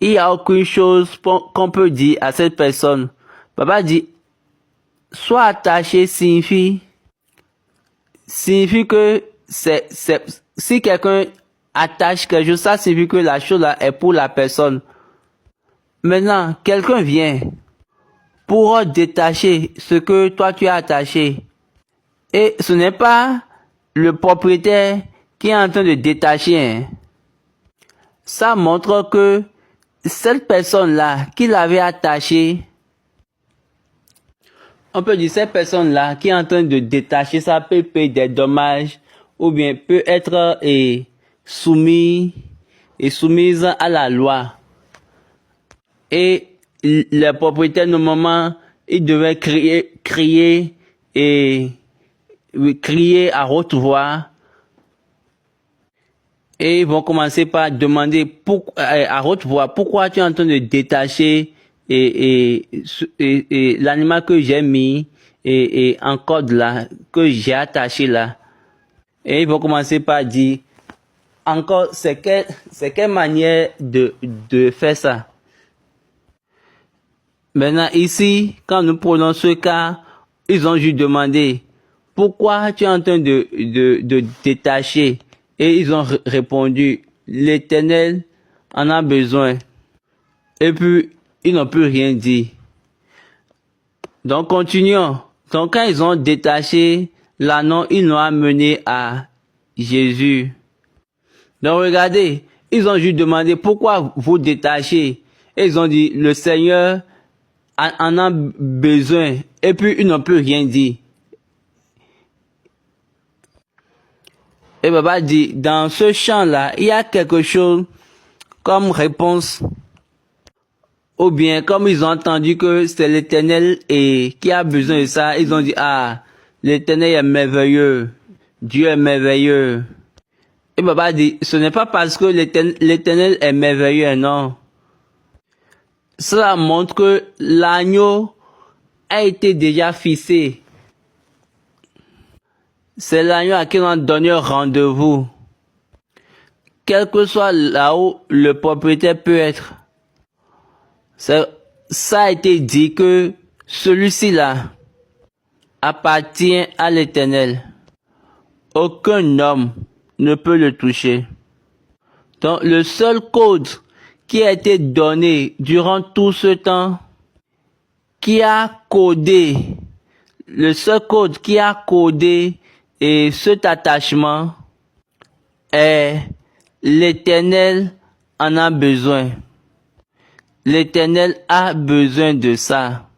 Il n'y a aucune chose qu'on peut dire à cette personne. Baba dit, soit attaché signifie que si quelqu'un attache quelque chose, ça signifie que la chose là est pour la personne. Maintenant, quelqu'un vient pour détacher ce que toi tu as attaché. Et ce n'est pas le propriétaire qui est en train de détacher. Hein. Ça montre que cette personne-là qui l'avait attaché, on peut dire cette personne-là qui est en train de détacher, ça peut payer des dommages ou bien peut être soumise à la loi. Et le propriétaire, normalement, il devait crier à haute voix. Et ils vont commencer par demander à haute voix, pourquoi tu es en train de détacher l'animal que j'ai mis en corde là, que j'ai attaché là. Et ils vont commencer par dire, encore, c'est quelle manière de faire ça? Maintenant, ici, quand nous prenons ce cas, ils ont juste demandé, pourquoi tu es en train de détacher? Et ils ont répondu, l'Éternel en a besoin. Et puis, ils n'ont plus rien dit. Donc, continuons. Donc, quand ils ont détaché l'ânon, ils l'ont amené à Jésus. Donc, regardez, ils ont juste demandé, pourquoi vous détachez? Et ils ont dit, le Seigneur en a besoin. Et puis, ils n'ont plus rien dit. Et Baba dit, dans ce champ-là, il y a quelque chose comme réponse. Ou bien, comme ils ont entendu que c'est l'Éternel qui a besoin de ça, ils ont dit, l'Éternel est merveilleux. Dieu est merveilleux. Et Baba dit, ce n'est pas parce que l'Éternel est merveilleux, non. Cela montre que l'agneau a été déjà fixé. C'est l'agneau à qui on a donné un rendez-vous. Quel que soit là où le propriétaire peut être. Ça a été dit que celui-ci là appartient à l'Éternel. Aucun homme ne peut le toucher. Donc le seul code qui a été donné durant tout ce temps, le seul code qui a codé et cet attachement est l'Éternel en a besoin. L'Éternel a besoin de ça.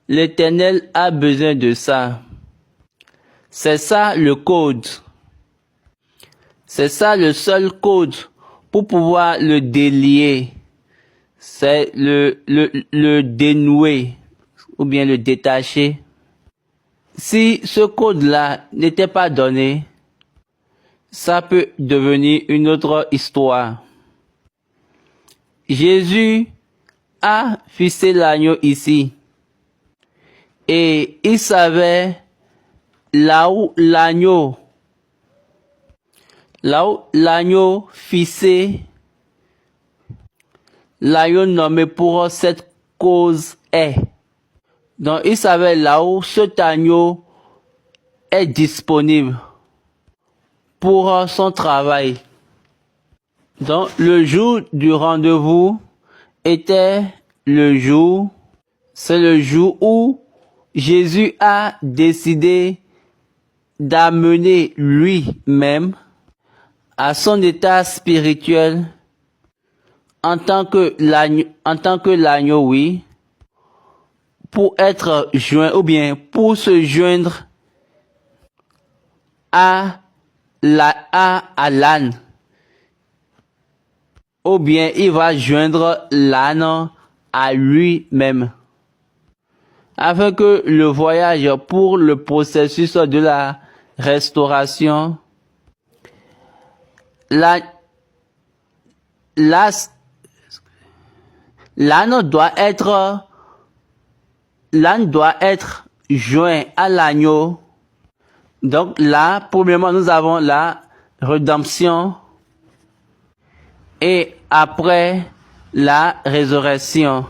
L'Éternel a besoin de ça. C'est ça le code. C'est ça le seul code pour pouvoir le délier. C'est le dénouer ou bien le détacher. Si ce code-là n'était pas donné, ça peut devenir une autre histoire. Jésus a fixé l'agneau ici. Et il savait là où l'agneau fixé, l'agneau nommé pour cette cause est. Donc, il savait là où cet agneau est disponible pour son travail. Donc, le jour du rendez-vous était c'est le jour où Jésus a décidé d'amener lui-même à son état spirituel en tant que l'agneau, oui, pour être joint ou bien pour se joindre à l'âne. Ou bien il va joindre l'âne à lui-même. Afin que le voyage pour le processus de la restauration, l'âne doit être joint à l'agneau. Donc là, premièrement, nous avons la rédemption et après la résurrection.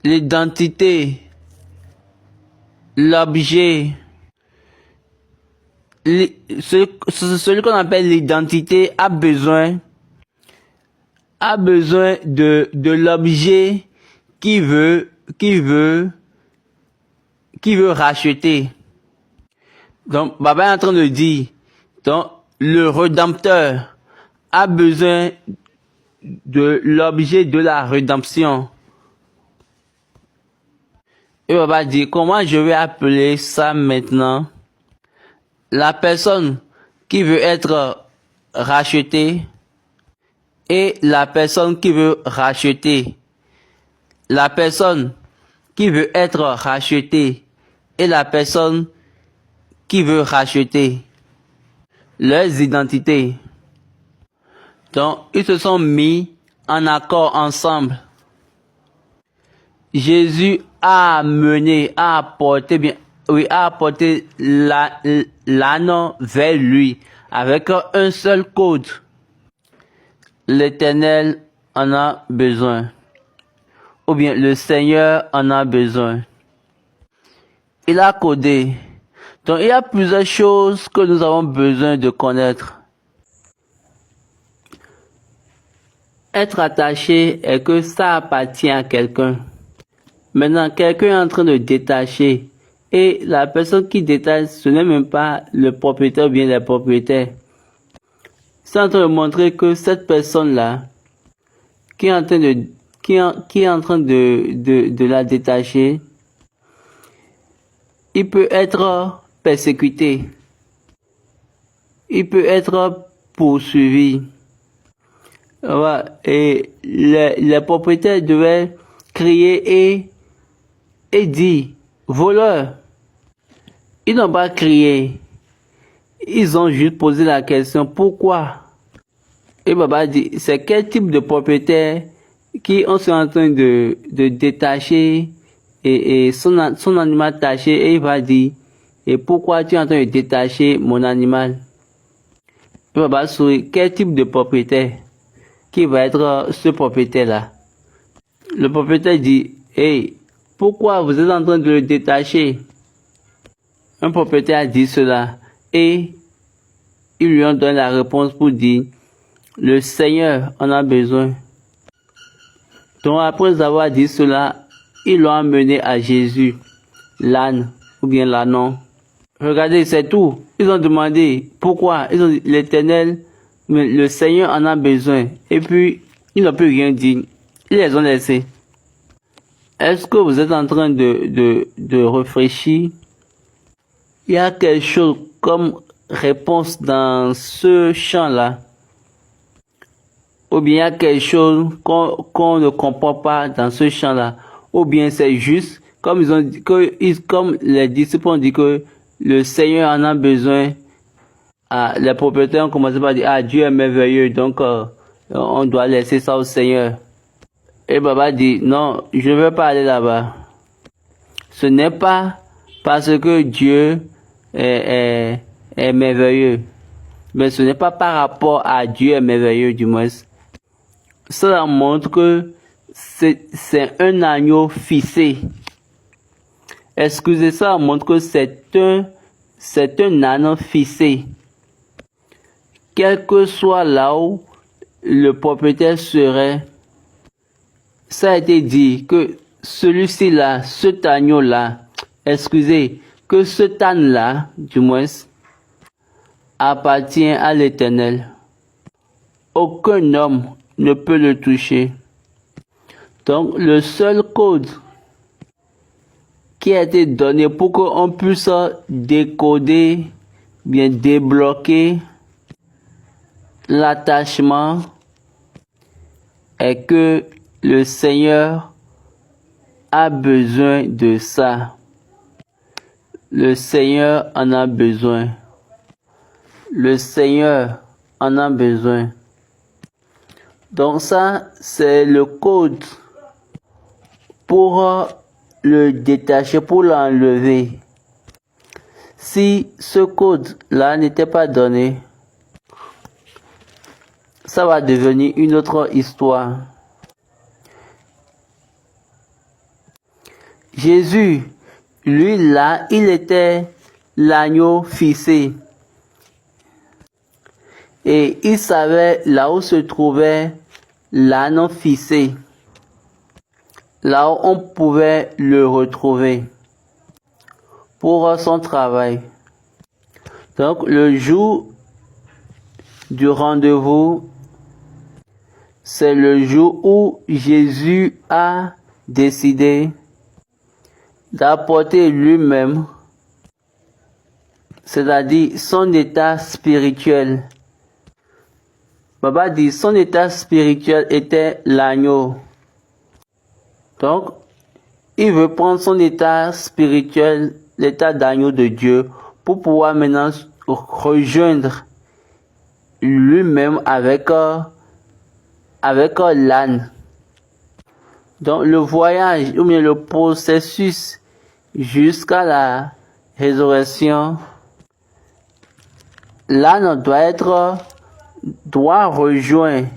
L'identité, l'objet, celui qu'on appelle l'identité a besoin de l'objet qui veut racheter. Donc, Baba est en train de dire, donc, le Rédempteur a besoin de l'objet de la rédemption. Et Baba dit, comment je vais appeler ça maintenant? La personne qui veut être rachetée et la personne qui veut racheter. La personne qui veut être rachetée et la personne qui veut racheter. Leurs identités. Donc, ils se sont mis en accord ensemble. Jésus a apporté l'âne vers lui avec un seul code. L'Éternel en a besoin. Ou bien le Seigneur en a besoin. Il a codé. Donc il y a plusieurs choses que nous avons besoin de connaître. Être attaché est que ça appartient à quelqu'un. Maintenant, quelqu'un est en train de détacher. Et la personne qui détache, ce n'est même pas le propriétaire ou bien les propriétaires. C'est en train de montrer que cette personne-là, qui est en train de la détacher, il peut être persécuté. Il peut être poursuivi. Ouais. Et les propriétaires devaient crier et dire, voleur. Ils n'ont pas crié. Ils ont juste posé la question, pourquoi? Et Baba dit, c'est quel type de propriétaire qui sont en train de détacher et son animal taché, et il va dire, et pourquoi tu es en train de détacher mon animal? Et Baba sourit, quel type de propriétaire qui va être ce propriétaire-là? Le propriétaire dit, hey, pourquoi vous êtes en train de le détacher? Un propriétaire a dit cela et ils lui ont donné la réponse pour dire, le Seigneur en a besoin. Donc après avoir dit cela, ils l'ont amené à Jésus, l'âne ou bien l'ânon. Regardez, c'est tout. Ils ont demandé pourquoi. Ils ont dit, l'Éternel, mais le Seigneur en a besoin. Et puis, ils n'ont plus rien dit. Ils les ont laissés. Est-ce que vous êtes en train de réfléchir? Il y a quelque chose comme réponse dans ce champ-là. Ou bien il y a quelque chose qu'on ne comprend pas dans ce champ-là. Ou bien c'est juste, comme ils ont dit, comme les disciples ont dit que le Seigneur en a besoin. Les propriétaires ont commencé par dire, Dieu est merveilleux, donc on doit laisser ça au Seigneur. Et Baba dit, non, je ne veux pas aller là-bas. Ce n'est pas parce que Dieu est merveilleux. Mais ce n'est pas par rapport à Dieu est merveilleux, du moins. cela montre que c'est un agneau ficelé. Excusez, ça montre que c'est un âne ficelé. Quel que soit là où le propriétaire serait, ça a été dit que celui-ci là, cet agneau là, excusez, que cet âne là, du moins, appartient à l'Éternel. Aucun homme ne peut le toucher. Donc le seul code qui a été donné pour qu'on puisse décoder, bien débloquer l'attachement est que le Seigneur a besoin de ça. Le Seigneur en a besoin. Le Seigneur en a besoin. Donc ça, c'est le code pour le détacher, pour l'enlever. Si ce code-là n'était pas donné, ça va devenir une autre histoire. Jésus, lui là, il était l'agneau ficelé. Et il savait là où se trouvait l'agneau ficelé. Là où on pouvait le retrouver pour son travail. Donc le jour du rendez-vous, c'est le jour où Jésus a décidé d'apporter lui-même, c'est-à-dire son état spirituel. Baba dit son état spirituel était l'agneau. Donc, il veut prendre son état spirituel, l'état d'agneau de Dieu, pour pouvoir maintenant rejoindre lui-même avec l'âne. Donc, le voyage, ou bien le processus jusqu'à la résurrection, l'âne doit rejoindre.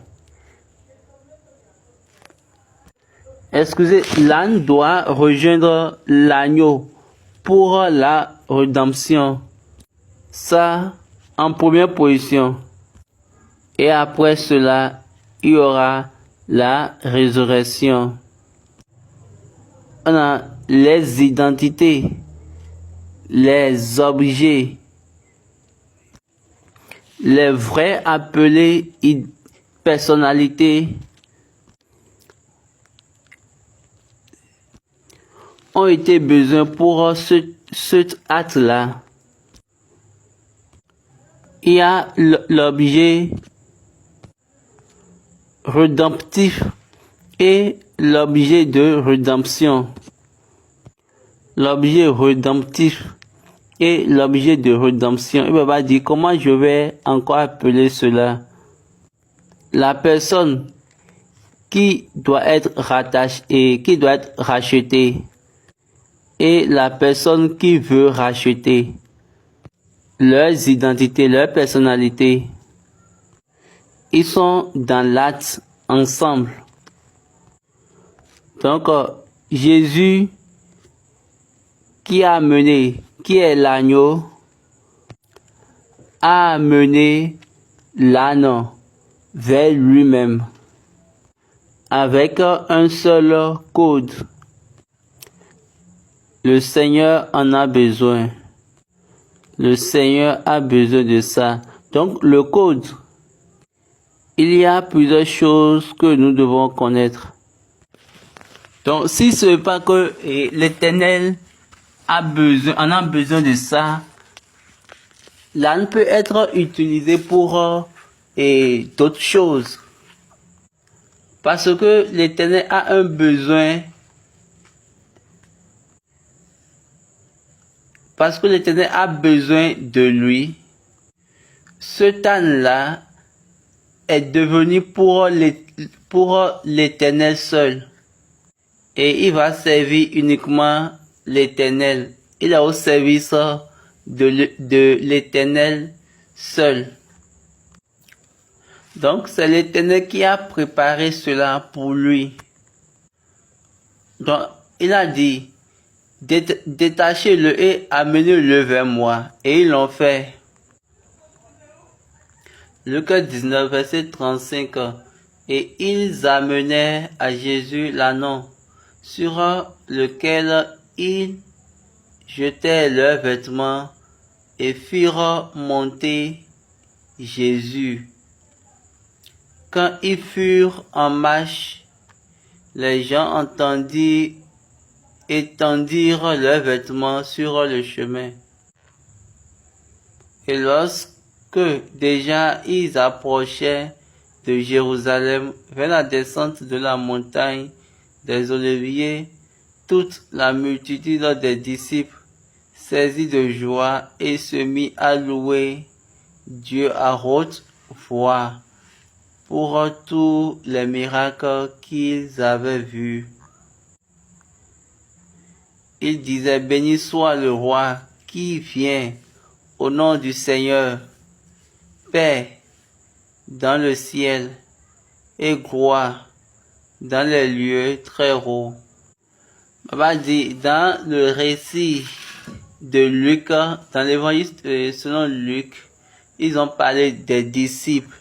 Excusez, l'âne doit rejoindre l'agneau pour la rédemption. Ça, en première position. Et après cela, il y aura la résurrection. On a les identités, les objets, les vrais appelés personnalités ont été besoin pour cet acte-là. Il y a l'objet rédemptif et l'objet de rédemption. L'objet rédemptif et l'objet de rédemption. Il va dire comment je vais encore appeler cela. La personne qui doit être rattachée et qui doit être rachetée. Et la personne qui veut racheter. Leurs identités, leurs personnalités. Ils sont dans l'acte ensemble. Donc, Jésus qui est l'agneau, a amené l'âne vers lui-même avec un seul code. Le Seigneur en a besoin. Le Seigneur a besoin de ça. Donc, le code, il y a plusieurs choses que nous devons connaître. Donc, si ce n'est pas que l'Éternel en a besoin de ça, l'âne peut être utilisé pour d'autres choses. Parce que l'Éternel a un besoin. Parce que l'Éternel a besoin de lui. Ce âne-là est devenu pour l'Éternel seul. Et il va servir uniquement l'Éternel. Il est au service de l'Éternel seul. Donc c'est l'Éternel qui a préparé cela pour lui. Donc il a dit, détachez-le et amenez-le vers moi. Et ils l'ont fait. Luc 19, verset 35. Et ils amenèrent à Jésus l'ânon, sur lequel ils jetèrent leurs vêtements et firent monter Jésus. Quand ils furent en marche, les gens étendirent leurs vêtements sur le chemin. Et lorsque déjà ils approchaient de Jérusalem vers la descente de la montagne des Oliviers, toute la multitude des disciples saisit de joie et se mit à louer Dieu à haute voix pour tous les miracles qu'ils avaient vus. Ils disaient, béni soit le roi qui vient au nom du Seigneur, paix dans le ciel et gloire dans les lieux très hauts. Papa dit, dans le récit de Luc, dans l'évangile selon Luc, ils ont parlé des disciples.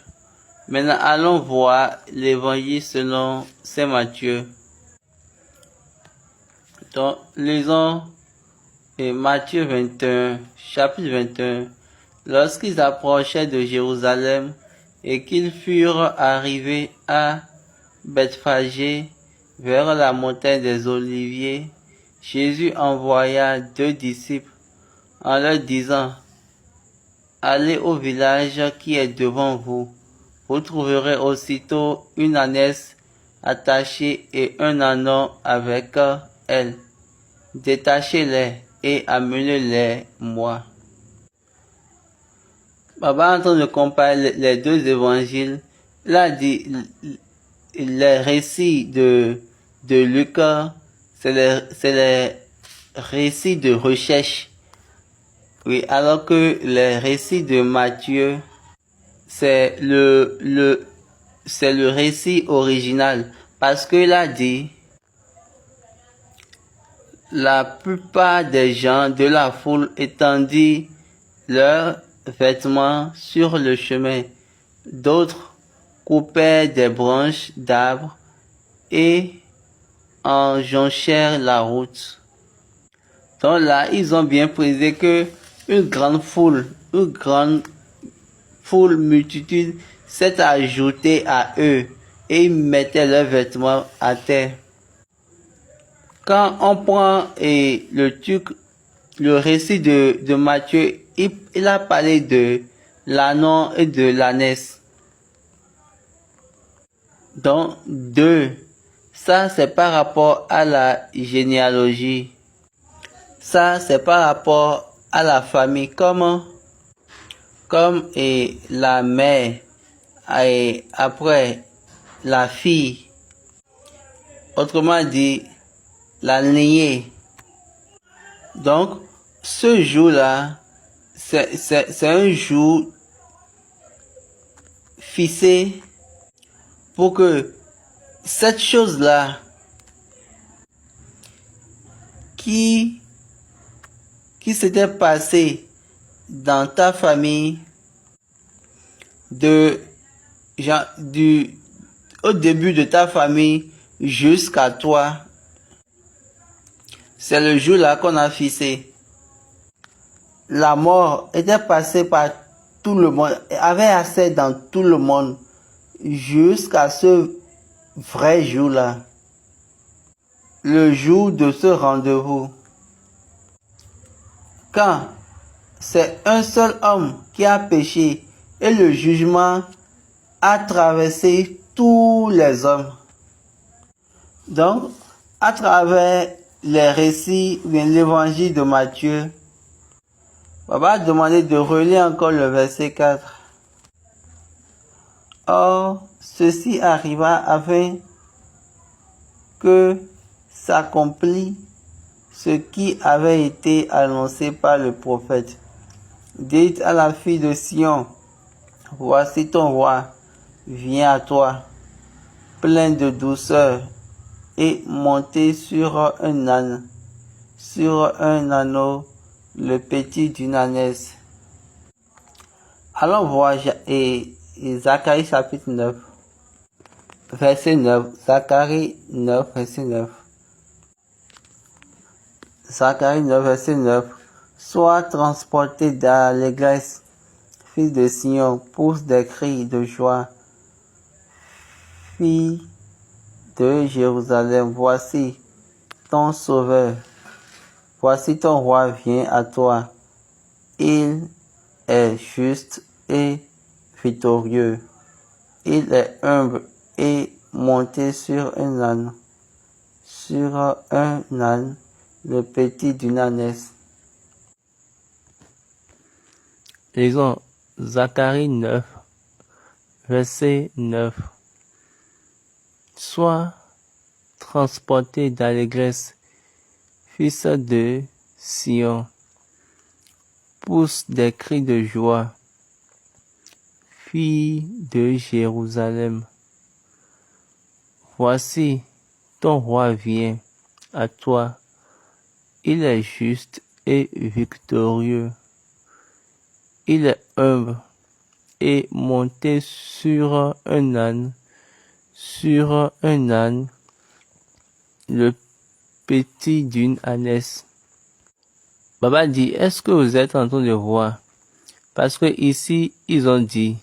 Maintenant, allons voir l'évangile selon Saint Matthieu. Donc, lisons Matthieu 21, chapitre 21. Lorsqu'ils approchaient de Jérusalem et qu'ils furent arrivés à Bethphagée, vers la montagne des Oliviers, Jésus envoya 2 disciples en leur disant, allez au village qui est devant vous. Vous trouverez aussitôt une ânesse attachée et un ânon avec elle. Détachez-les et amenez-les moi. Papa est en train de comparer les 2 évangiles. Il a dit, les récits de Luc, c'est les récits de recherche. Oui, alors que les récits de Matthieu, c'est le récit original. Parce qu'il a dit, la plupart des gens de la foule étendit leurs vêtements sur le chemin. D'autres coupaient des branches d'arbres et en jonchèrent la route. Donc là, ils ont bien précisé que une grande foule multitude s'est ajoutée à eux et ils mettaient leurs vêtements à terre. Quand on prend le récit de Matthieu, il a parlé de l'ânon et de l'ânesse. Donc, 2, ça c'est par rapport à la généalogie. Ça c'est par rapport à la famille, comme la mère et après la fille. Autrement dit, la lignée. Donc, ce jour-là, c'est un jour fixé pour que cette chose-là qui s'était passée dans ta famille au début de ta famille jusqu'à toi, c'est le jour-là qu'on a fixé. La mort était passée par tout le monde, avait accès dans tout le monde jusqu'à ce vrai jour-là. Le jour de ce rendez-vous. Quand c'est un seul homme qui a péché et le jugement a traversé tous les hommes. Donc, à travers les récits, l'évangile de Matthieu, Papa a demandé de relire encore le verset 4. Or, ceci arriva afin que s'accomplisse ce qui avait été annoncé par le prophète. Dites à la fille de Sion, voici ton roi, vient à toi, plein de douceur, et monté sur un âne, sur un agneau, le petit d'une ânesse. Allons voir Zacharie chapitre 9, verset 9. Zacharie 9, verset 9. Zacharie 9, verset 9. Sois transporté d'allégresse, fils de Sion, pousse des cris de joie. Fille de Jérusalem, voici ton sauveur. Voici ton roi vient à toi. Il est juste et victorieux. Il est humble et monté sur un âne. Sur un âne, le petit d'une ânesse. Lisons Zacharie 9, verset 9. Sois transporté d'allégresse, fils de Sion, pousse des cris de joie, fille de Jérusalem. Voici, ton roi vient à toi, il est juste et victorieux. Il est humble et monté sur un âne, le petit d'une ânesse. Baba dit, est-ce que vous êtes en train de voir? Parce que ici, ils ont dit,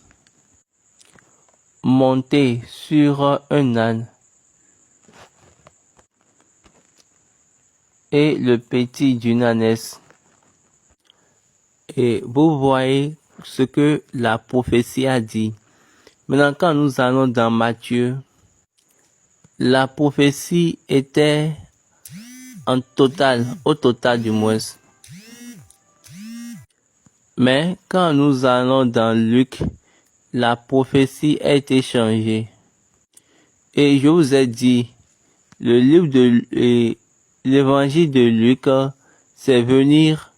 monter sur un âne et le petit d'une ânesse. Et vous voyez ce que la prophétie a dit. Maintenant, quand nous allons dans Matthieu, la prophétie était au total du moins. Mais quand nous allons dans Luc, la prophétie a été changée. Et je vous ai dit, le livre de l'évangile de Luc, c'est venir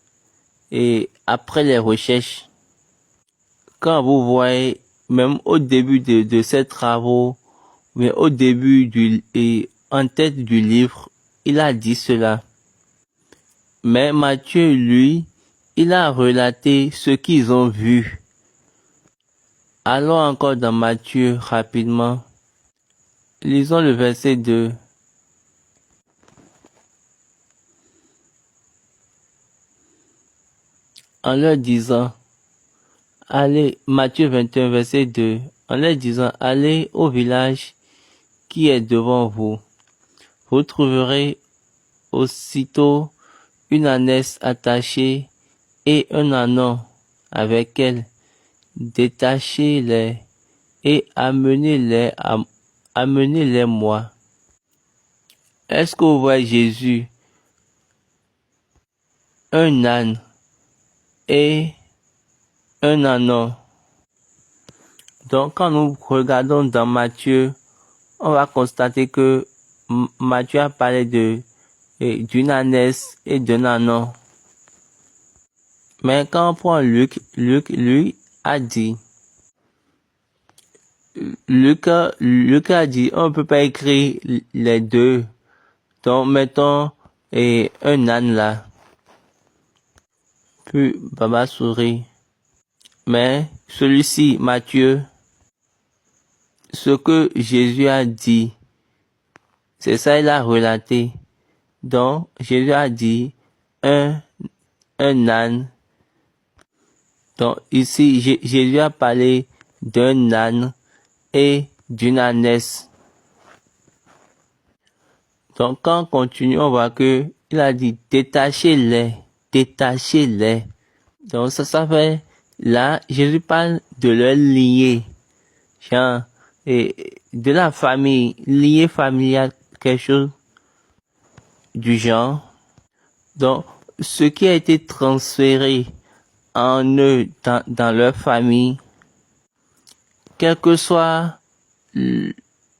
et après les recherches. Quand vous voyez, même au début de ces travaux, mais au début en tête du livre, il a dit cela. Mais Matthieu, lui, il a relaté ce qu'ils ont vu. Allons encore dans Matthieu rapidement. Lisons le verset 2. En leur disant, allez, Matthieu 21, verset 2, en leur disant, allez au village qui est devant vous. Vous trouverez aussitôt une ânesse attachée et un ânon avec elle. Détachez-les et amenez-les moi. Est-ce que vous voyez Jésus, un âne et un ânon? Donc, quand nous regardons dans Matthieu, on va constater que Matthieu a parlé d'une ânesse et d'un ânon. Mais quand on prend Luc, lui, a dit, Luc a dit, on ne peut pas écrire les deux. Donc, mettons un âne là. Puis, Baba sourit. Mais, celui-ci, Matthieu, ce que Jésus a dit, c'est ça il a relaté. Donc, Jésus a dit, un âne. Donc, ici, Jésus a parlé d'un âne et d'une ânesse. Donc, quand on continue, on voit que il a dit détachez-les. Donc, ça fait, là, Jésus parle de leur lier. Genre, et de la famille, lié familial, quelque chose du genre. Donc, ce qui a été transféré en eux, dans leur famille, quelle que soit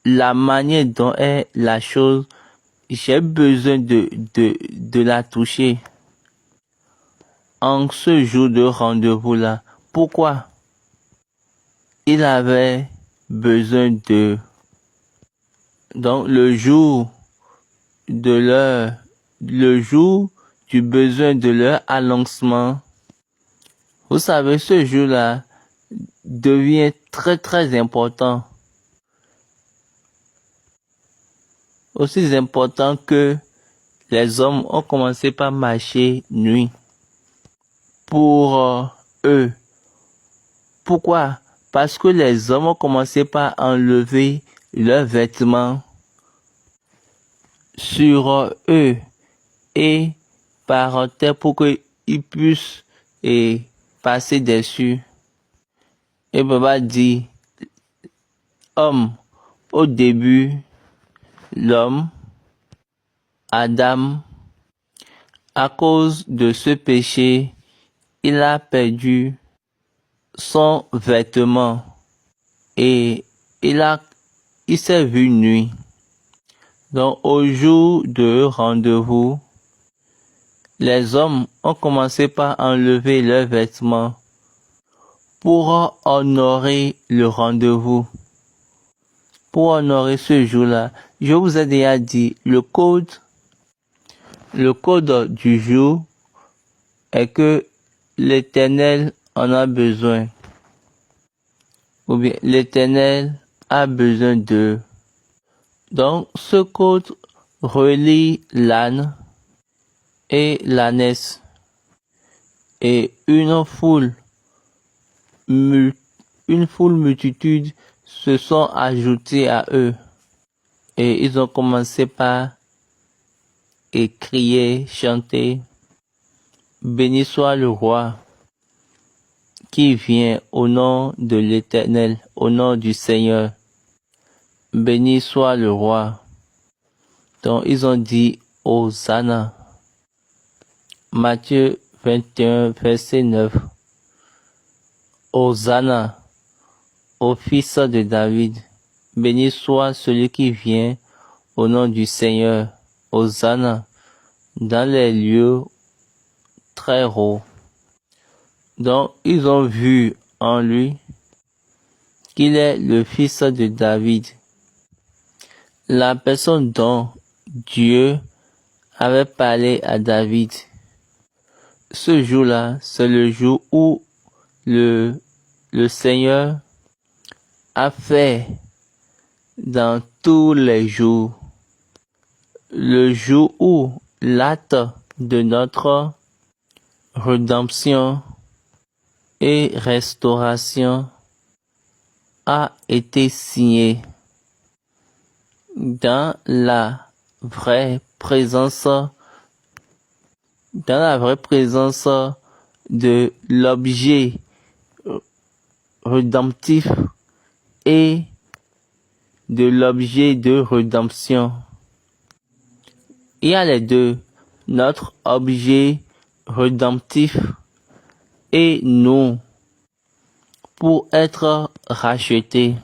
la manière dont est la chose, j'ai besoin de la toucher. En ce jour de rendez-vous là, pourquoi? Il avait besoin d'eux. Donc, le jour du besoin de leur annoncement, vous savez, ce jour-là devient très très important. Aussi important que les hommes ont commencé par marcher nuit. Pour eux. Pourquoi? Parce que les hommes ont commencé par enlever leurs vêtements sur eux et par terre pour qu'ils puissent passer dessus. Et Baba dit, homme, au début, l'homme, Adam, à cause de ce péché, il a perdu son vêtement et il s'est vu nu. Donc au jour de rendez-vous, les hommes ont commencé par enlever leurs vêtements pour honorer le rendez-vous. Pour honorer ce jour-là, je vous ai déjà dit, le code du jour est que l'Éternel en a besoin. Ou bien l'Éternel a besoin d'eux. Donc ce code relie l'âne et l'ânesse et une foule multitude se sont ajoutés à eux et ils ont commencé par crier, chanter, béni soit le roi qui vient au nom de l'Éternel, au nom du Seigneur. Béni soit le roi. Donc ils ont dit Hosanna. Matthieu 21, verset 9. Hosanna au fils de David. Béni soit celui qui vient au nom du Seigneur. Hosanna dans les lieux très hauts. Donc ils ont vu en lui qu'il est le fils de David. La personne dont Dieu avait parlé à David. Ce jour-là, c'est le jour où le Seigneur a fait dans tous les jours, le jour où l'acte de notre rédemption et restauration a été signé dans la vraie présence de l'objet rédemptif et de l'objet de rédemption. Il y a les deux, notre objet rédemptif et nous, pour être rachetés.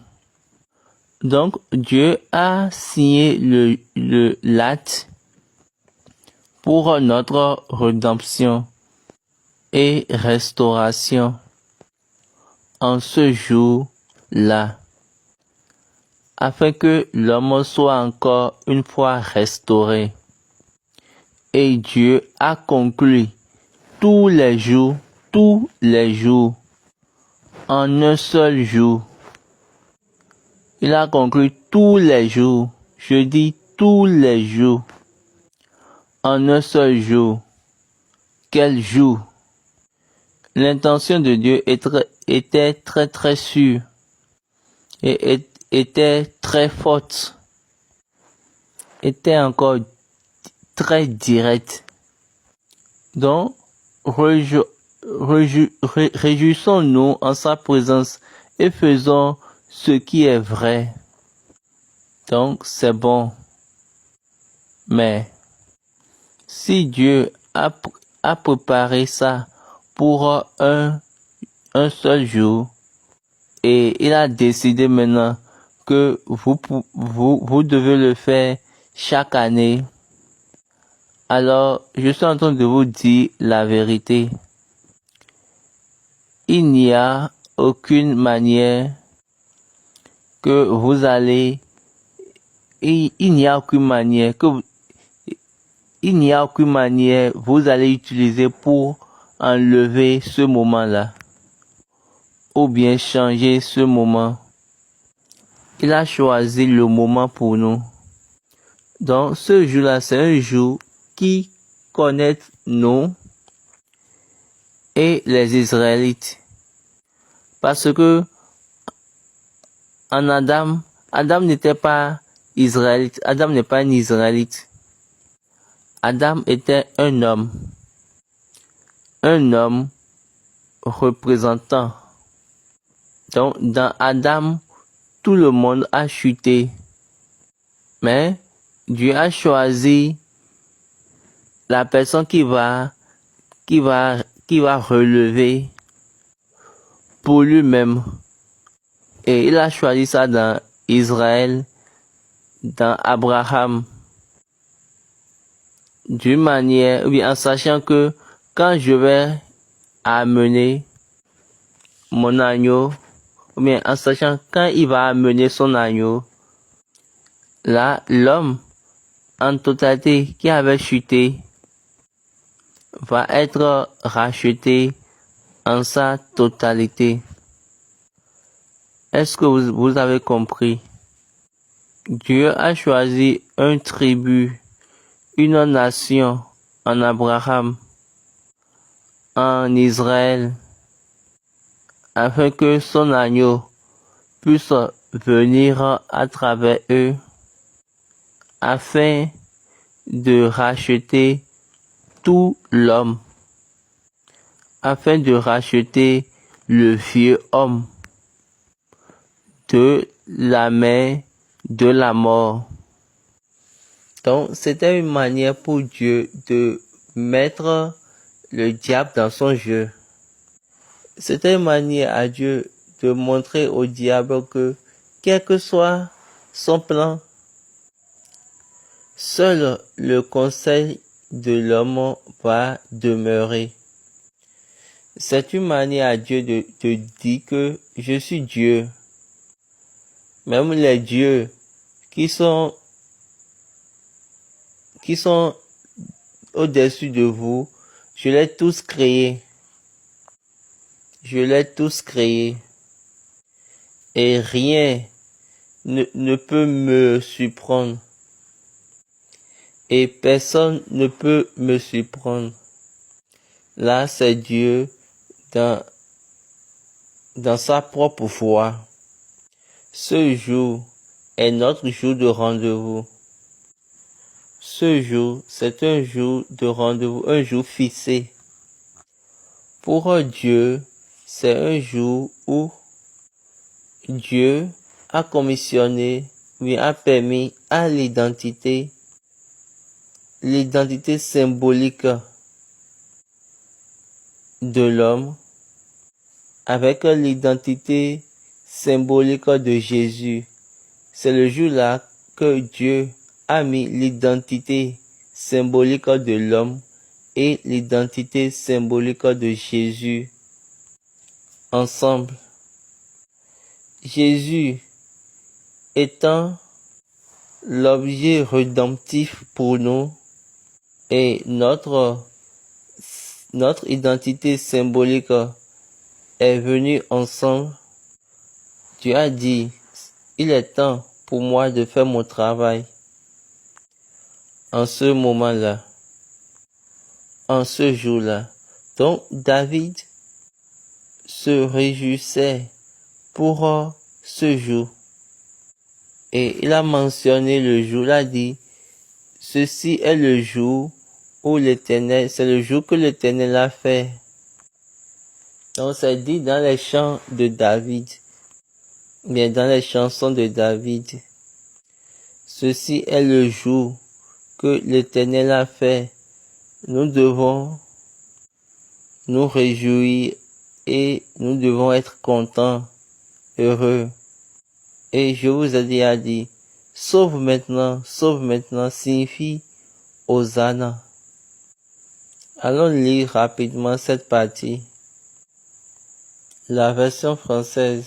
Donc, Dieu a signé l'acte pour notre rédemption et restauration en ce jour-là, afin que l'homme soit encore une fois restauré. Et Dieu a conclu tous les jours, en un seul jour. Il a conclu tous les jours, je dis tous les jours, en un seul jour. Quel jour? L'intention de Dieu était très très sûre et était très forte, était encore très directe. Donc, réjouissons-nous en sa présence et faisons ce qui est vrai. Donc, c'est bon. Mais, si Dieu a préparé ça pour un seul jour, et il a décidé maintenant que vous devez le faire chaque année, alors je suis en train de vous dire la vérité. Il n'y a aucune manière que vous allez, il n'y a aucune manière vous allez utiliser pour enlever ce moment-là ou bien changer ce moment. Il a choisi le moment pour nous. Donc ce jour-là, c'est un jour qui connecte nous et les Israélites. Parce que en Adam n'était pas israélite. Adam n'est pas un israélite. Adam était un homme représentant. Donc, dans Adam, tout le monde a chuté. Mais Dieu a choisi la personne qui va relever pour lui-même. Et il a choisi ça dans Israël, dans Abraham. D'une manière, oui, en sachant que quand je vais amener mon agneau, ou bien en sachant quand il va amener son agneau, là, l'homme en totalité qui avait chuté va être racheté en sa totalité. Est-ce que vous avez compris? Dieu a choisi un tribu, une nation en Abraham, en Israël, afin que son agneau puisse venir à travers eux, afin de racheter tout l'homme, afin de racheter le vieux homme de la main de la mort. Donc, c'était une manière pour Dieu de mettre le diable dans son jeu. C'était une manière à Dieu de montrer au diable que, quel que soit son plan, seul le conseil de l'homme va demeurer. C'est une manière à Dieu de dire que je suis Dieu. Même les dieux qui sont au-dessus de vous, je les ai tous créés. Je les ai tous créés. Et rien ne peut me surprendre. Et personne ne peut me surprendre. Là, c'est Dieu dans sa propre voie. Ce jour est notre jour de rendez-vous. Ce jour, c'est un jour de rendez-vous, un jour fixé. Pour Dieu, c'est un jour où Dieu a commissionné, lui a permis à l'identité symbolique de l'homme avec l'identité symbolique de Jésus. C'est le jour-là que Dieu a mis l'identité symbolique de l'homme et l'identité symbolique de Jésus ensemble. Jésus étant l'objet rédemptif pour nous et notre identité symbolique est venue ensemble. Dieu a dit, il est temps pour moi de faire mon travail. En ce moment-là, en ce jour-là. Donc David se réjouissait pour ce jour. Et il a mentionné le jour, il a dit, ceci est le jour où l'Éternel, c'est le jour que l'Éternel a fait. Donc c'est dit dans les chants de David, bien dans les chansons de David. Ceci est le jour que l'Éternel a fait. Nous devons nous réjouir et nous devons être contents, heureux. Et je vous ai déjà dit, sauve maintenant signifie Hosanna. Allons lire rapidement cette partie. La version française.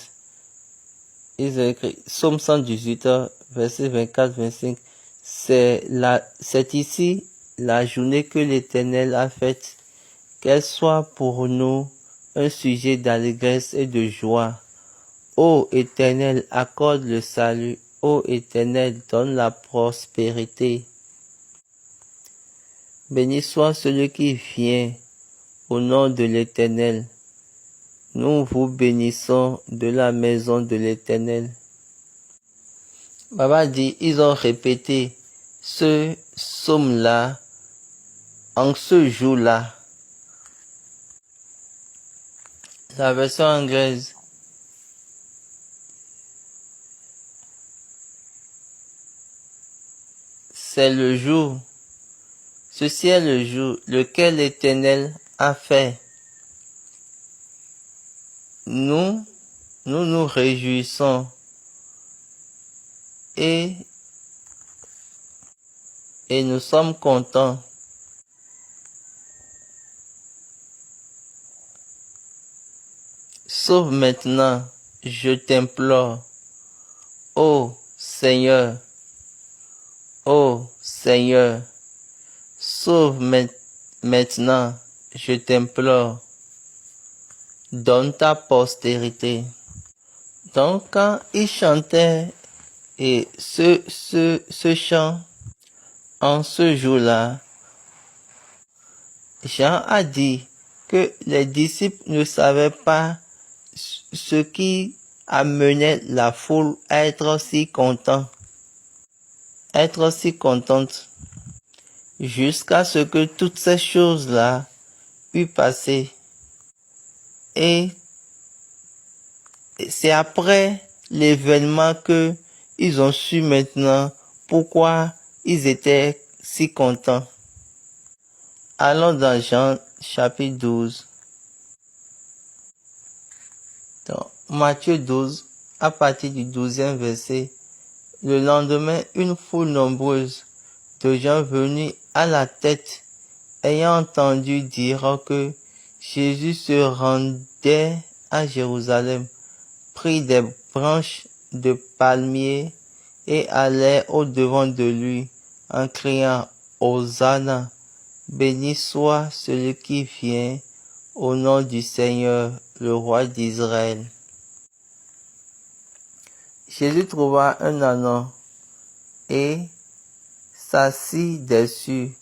ils ont écrit Psaume 118, verset 24-25. C'est ici la journée que l'Éternel a faite, qu'elle soit pour nous un sujet d'allégresse et de joie. Ô Éternel, accorde le salut. Ô Éternel, donne la prospérité. Béni soit celui qui vient au nom de l'Éternel. Nous vous bénissons de la maison de l'Éternel. Baba dit, ils ont répété ce psaume-là en ce jour-là. La version anglaise. C'est le jour. Ceci est le jour lequel l'Éternel a fait. Nous nous réjouissons et nous sommes contents. Sauve maintenant, je t'implore, ô Seigneur, sauve maintenant, je t'implore, donne ta postérité. Donc quand il chantait et ce chant en ce jour-là, Jean a dit que les disciples ne savaient pas ce qui amenait la foule à être si contente, jusqu'à ce que toutes ces choses-là eussent passé. Et c'est après l'événement que ils ont su maintenant pourquoi ils étaient si contents. Allons dans Jean chapitre 12. Dans Matthieu 12, à partir du 12e verset, le lendemain, une foule nombreuse de gens venus à la tête, ayant entendu dire que Jésus se rendait à Jérusalem, prit des branches de palmier et allait au-devant de lui en criant « Hosanna ! Béni soit celui qui vient au nom du Seigneur, le roi d'Israël. » Jésus trouva un ânon et s'assit dessus,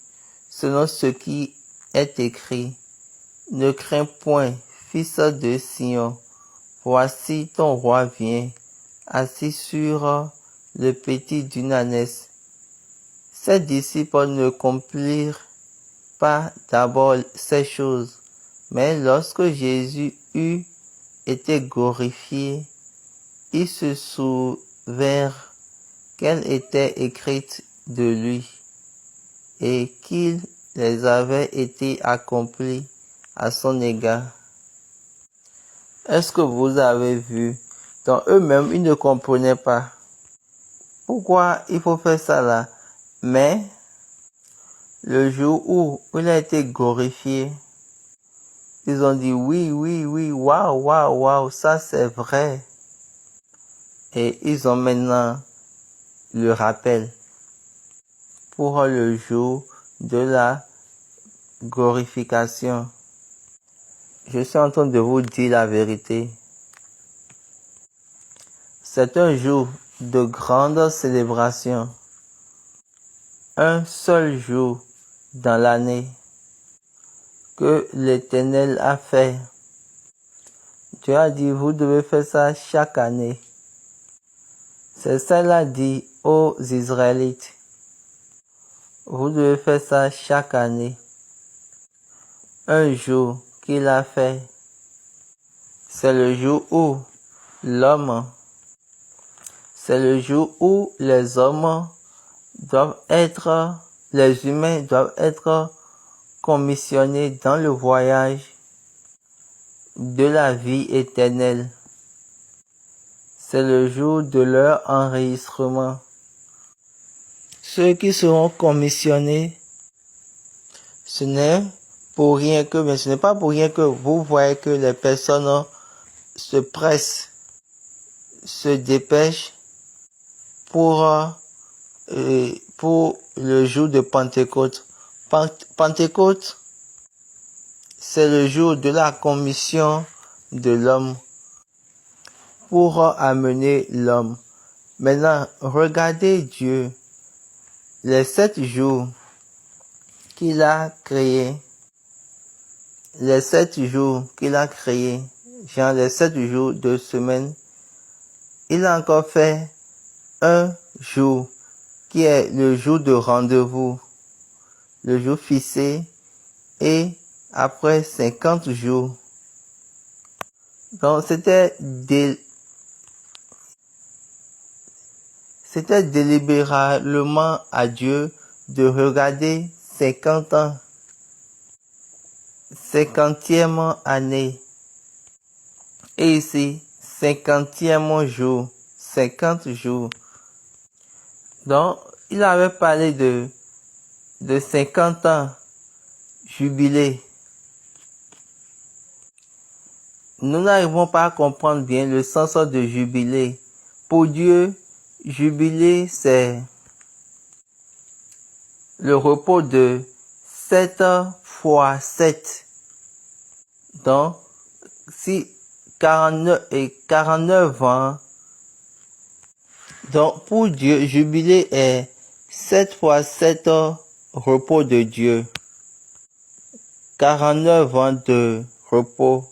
selon ce qui est écrit. « Ne crains point, fils de Sion, voici ton roi vient, assis sur le petit d'une ânesse. » Ses disciples ne comprirent pas d'abord ces choses, mais lorsque Jésus eut été glorifié, ils se souvinrent qu'elles étaient écrites de lui et qu'il les avait été accompli à son égard. Est-ce que vous avez vu? Donc eux-mêmes, ils ne comprenaient pas pourquoi il faut faire ça là. Mais le jour où il a été glorifié, ils ont dit oui, waouh, ça c'est vrai. Et ils ont maintenant le rappel pour le jour de la glorification. Je suis en train de vous dire la vérité. C'est un jour de grande célébration. Un seul jour dans l'année que l'Éternel a fait. Dieu a dit, vous devez faire ça chaque année. C'est ça qu'il a dit aux Israélites. Vous devez faire ça chaque année. Un jour qu'il a fait. C'est le jour où les hommes les humains doivent être commissionnés dans le voyage de la vie éternelle. C'est le jour de leur enregistrement. Ceux qui seront commissionnés, ce n'est pas pour rien que vous voyez que les personnes se pressent se dépêche pour le jour de Pentecôte. Pentecôte, c'est le jour de la commission de l'homme pour amener l'homme. Maintenant, regardez Dieu, les 7 jours qu'il a créés, les 7 jours qu'il a créés, genre les 7 jours de semaine, il a encore fait un jour qui est le jour de rendez-vous, le jour fixé, et après 50 jours. Donc c'était délibérément à Dieu de regarder 50 ans, 50e année. Et ici, 50e jour, 50 jours. Donc, il avait parlé de 50 ans, jubilé. Nous n'arrivons pas à comprendre bien le sens de jubilé. Pour Dieu, jubilé, c'est le repos de 7 fois 7. Donc, si 49 ans, donc pour Dieu, jubilé est 7 fois 7 repos de Dieu. 49 ans de repos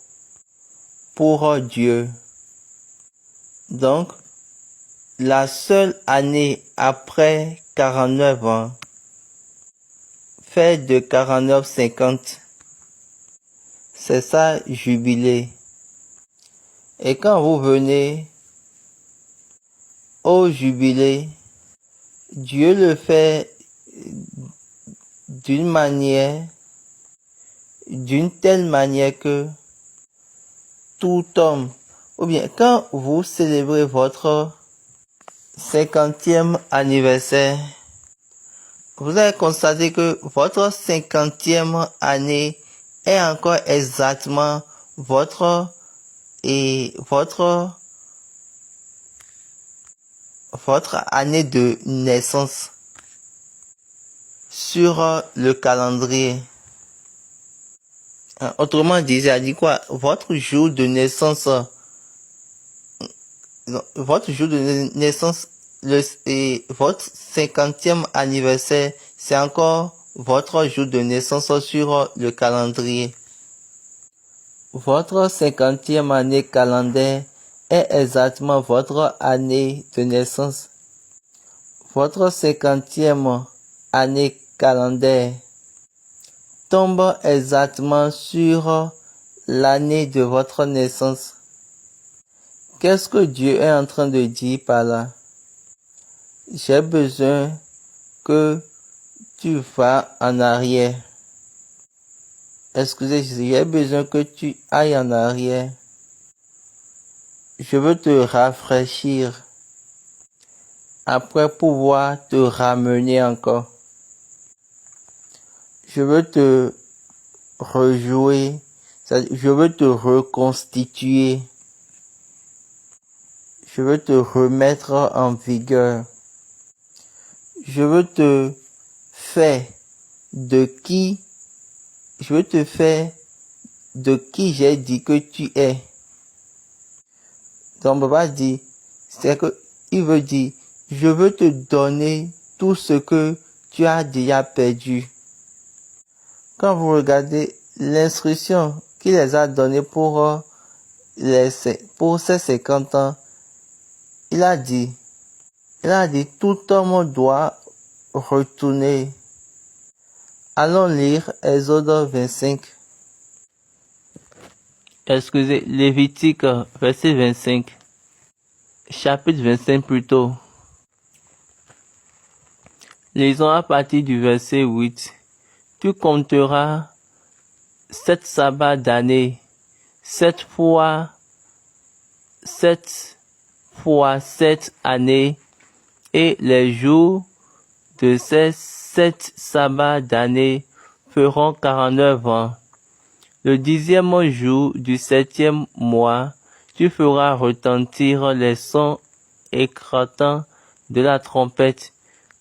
pour Dieu. Donc, la seule année après 49 ans fait de 49 50. C'est ça, jubilé. Et quand vous venez au jubilé, Dieu le fait d'une telle manière que tout homme, ou bien quand vous célébrez votre 50e anniversaire, vous allez constater que votre 50e année est encore exactement votre année de naissance sur le calendrier. Autrement dit, ça dit quoi? Votre jour de naissance, votre 50e anniversaire, c'est encore votre jour de naissance sur le calendrier. Votre 50e année calendaire est exactement votre année de naissance. Votre 50e année calendaire tombe exactement sur l'année de votre naissance. Qu'est-ce que Dieu est en train de dire par là? J'ai besoin que tu vas en arrière. Excusez, j'ai besoin que tu ailles en arrière. Je veux te rafraîchir. Après pouvoir te ramener encore. Je veux te rejouer. Je veux te reconstituer. Je veux te remettre en vigueur. Je veux te faire de qui j'ai dit que tu es. Donc papa dit, c'est que il veut dire, je veux te donner tout ce que tu as déjà perdu. Quand vous regardez l'instruction qu'il les a donnée pour ces 50 ans, il a dit, tout homme doit retourner. Allons lire Exode 25. Excusez, Lévitique, verset 25. Chapitre 25 plutôt. Lisons à partir du verset 8. Tu compteras 7 sabbats d'année, 7 fois 7 années, et les jours de ces 7 sabbats d'année feront 49 ans. Le 10e jour du 7e mois, tu feras retentir les sons éclatants de la trompette.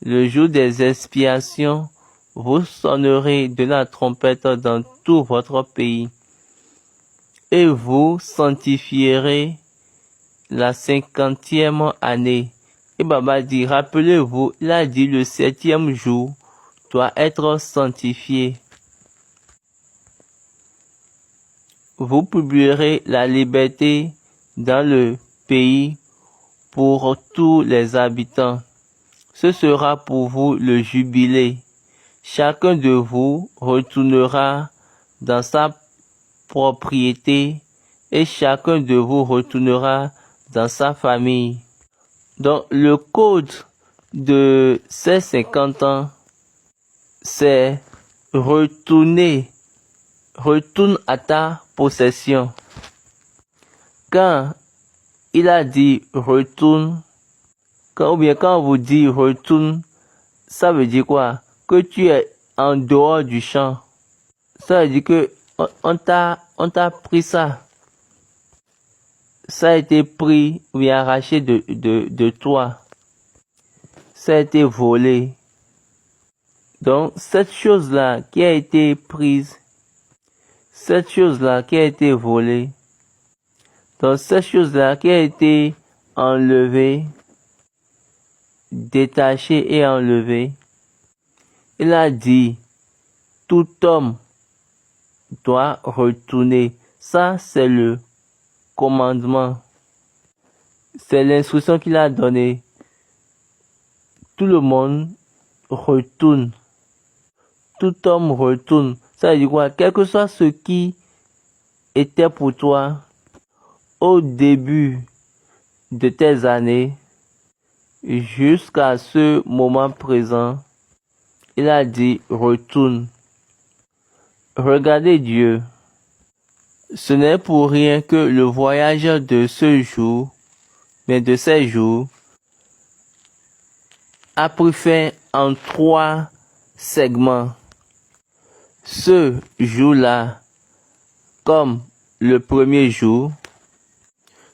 Le jour des expiations, vous sonnerez de la trompette dans tout votre pays. Et vous sanctifierez la 50e année. Et Baba dit, rappelez-vous, il a dit le 7e jour doit être sanctifié. Vous publierez la liberté dans le pays pour tous les habitants. Ce sera pour vous le jubilé. Chacun de vous retournera dans sa propriété et chacun de vous retournera dans sa famille. Donc le code de ces 50 ans, c'est retourne à ta possession. Quand il a dit retourne, quand on vous dit retourne, ça veut dire quoi? Que tu es en dehors du champ. Ça veut dire que on t'a pris ça. Ça a été pris ou arraché de toi. Ça a été volé. Donc, cette chose-là qui a été prise, cette chose-là qui a été volée, donc cette chose-là qui a été enlevée, détachée et enlevée, il a dit, tout homme doit retourner. Ça, c'est le commandement. C'est l'instruction qu'il a donnée. Tout le monde retourne. Tout homme retourne. Ça veut dire quoi? Quel que soit ce qui était pour toi au début de tes années, jusqu'à ce moment présent, il a dit retourne. Regardez Dieu. Ce n'est pour rien que le voyage de ce jour, mais de ces jours, a pris fin en 3 segments. Ce jour-là, comme le premier jour,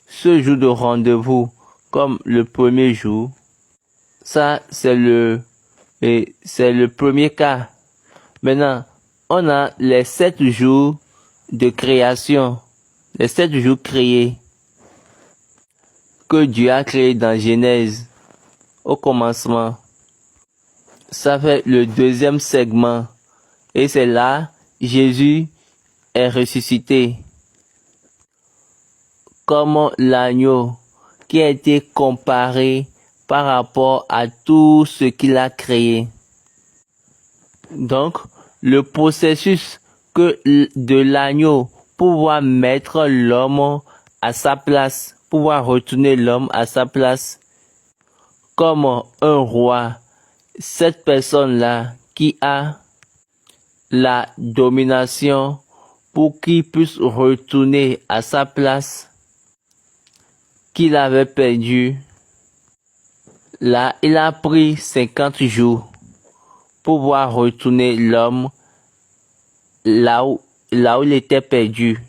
ce jour de rendez-vous, comme le premier jour, ça c'est le premier cas. Maintenant, on a les 7 jours de création, les 7 jours créés que Dieu a créé dans Genèse au commencement. Ça fait le deuxième segment et c'est là Jésus est ressuscité comme l'agneau qui a été comparé par rapport à tout ce qu'il a créé. Donc, le processus de l'agneau pour pouvoir mettre l'homme à sa place, pouvoir retourner l'homme à sa place comme un roi, cette personne-là qui a la domination pour qu'il puisse retourner à sa place qu'il avait perdue. Là, il a pris 50 jours pour pouvoir retourner l'homme là où il était perdu.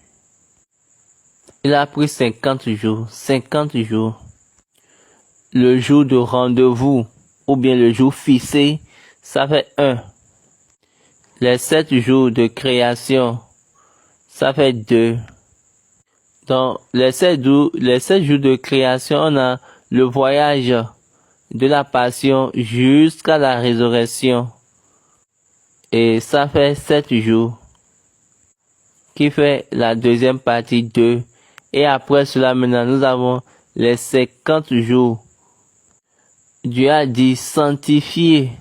Il a pris 50 jours. 50 jours. Le jour de rendez-vous, ou bien le jour fixé, ça fait 1. Les 7 jours de création, ça fait 2. Dans les 7 jours de création, on a le voyage de la passion jusqu'à la résurrection. Et ça fait 7 jours. Qui fait la deuxième partie 2. Et après cela, maintenant, nous avons les 50 jours. Dieu a dit sanctifier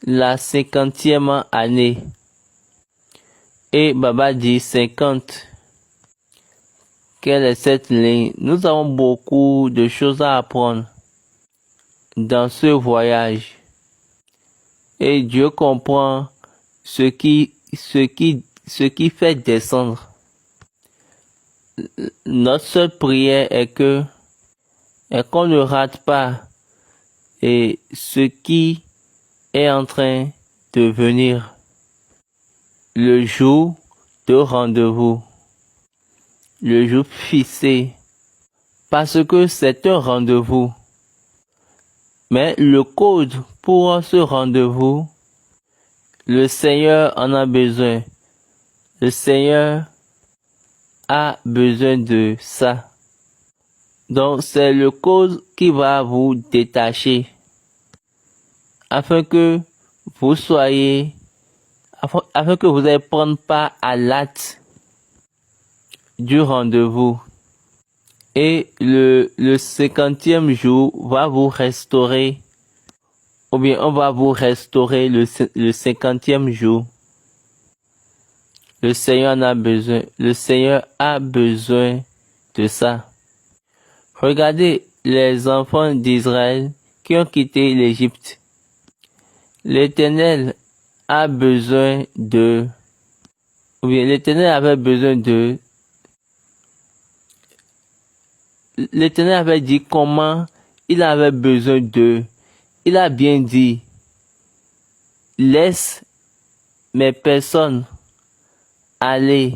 la 50e année. Et Baba dit 50. Quelle est cette ligne? Nous avons beaucoup de choses à apprendre dans ce voyage. Et Dieu comprend ce qui fait descendre. Notre seule prière est qu'on ne rate pas et ce qui est en train de venir. Le jour de rendez-vous. le jour fixé, parce que c'est un rendez-vous. Mais le code pour ce rendez-vous, le Seigneur en a besoin. Le Seigneur a besoin de ça. Donc c'est le code qui va vous détacher afin que vous soyez, afin que vous n'allez prendre part à l'acte du rendez-vous. Et le 50e jour va vous restaurer, ou bien on va vous restaurer le 50e jour. Le Seigneur en a besoin. Le Seigneur a besoin de ça. Regardez les enfants d'Israël qui ont quitté l'Égypte. L'Éternel a besoin de, ou bien l'Éternel avait besoin de, l'Éternel avait dit comment il avait besoin de. Il a bien dit, laisse mes personnes aller,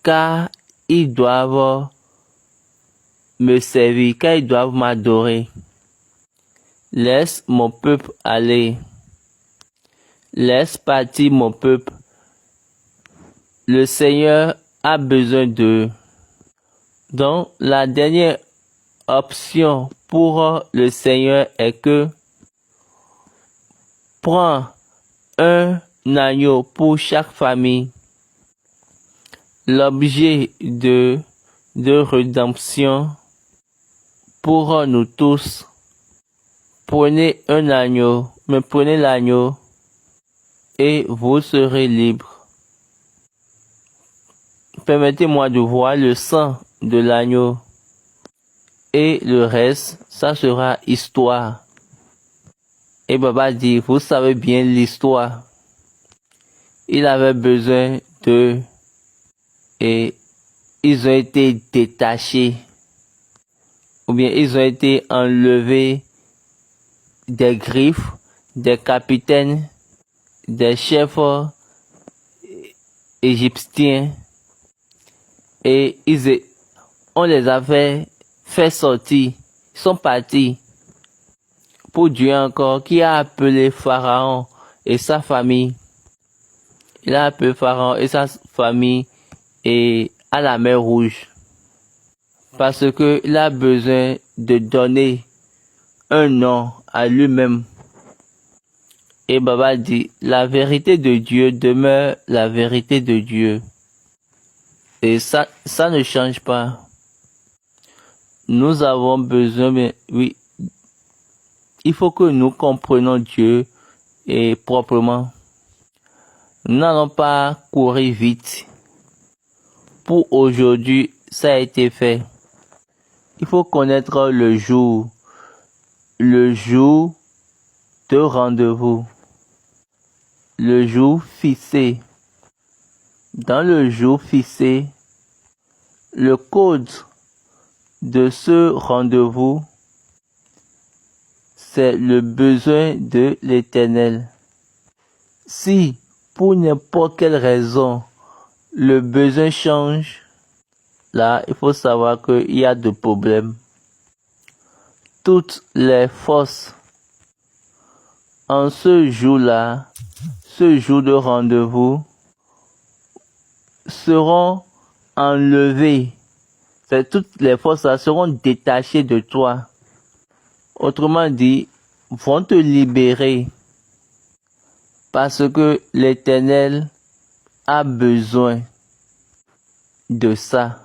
car ils doivent me servir, car ils doivent m'adorer. Laisse mon peuple aller. Laisse partir mon peuple. Le Seigneur a besoin d'eux. Donc, la dernière option pour le Seigneur est que prends un agneau pour chaque famille. L'objet de rédemption pour nous tous. Prenez un agneau, mais prenez l'agneau et vous serez libres. Permettez-moi de voir le sang de l'agneau et le reste, ça sera histoire. Et Baba dit, vous savez bien l'histoire. Il avait besoin d'eux et ils ont été détachés ou bien ils ont été enlevés des griffes, des capitaines, des chefs égyptiens et on les avait fait sortir. Ils sont partis pour Dieu encore qui a appelé Pharaon et sa famille. Il a appelé Pharaon et sa famille et à la mer Rouge parce que il a besoin de donner un nom à lui-même. Et Baba dit, la vérité de Dieu demeure la vérité de Dieu. Et ça ne change pas. Nous avons besoin, mais oui, il faut que nous comprenions Dieu et proprement. Nous n'allons pas courir vite. Pour aujourd'hui, ça a été fait. Il faut connaître le jour de rendez-vous, le jour fixé. Dans le jour fixé, le code de ce rendez-vous, c'est le besoin de l'Éternel. Si, pour n'importe quelle raison, le besoin change, là, il faut savoir qu'il y a des problèmes. Toutes les forces en ce jour-là, ce jour de rendez-vous, seront enlevées. Toutes les forces là seront détachées de toi. Autrement dit, vont te libérer. Parce que l'Éternel a besoin de ça.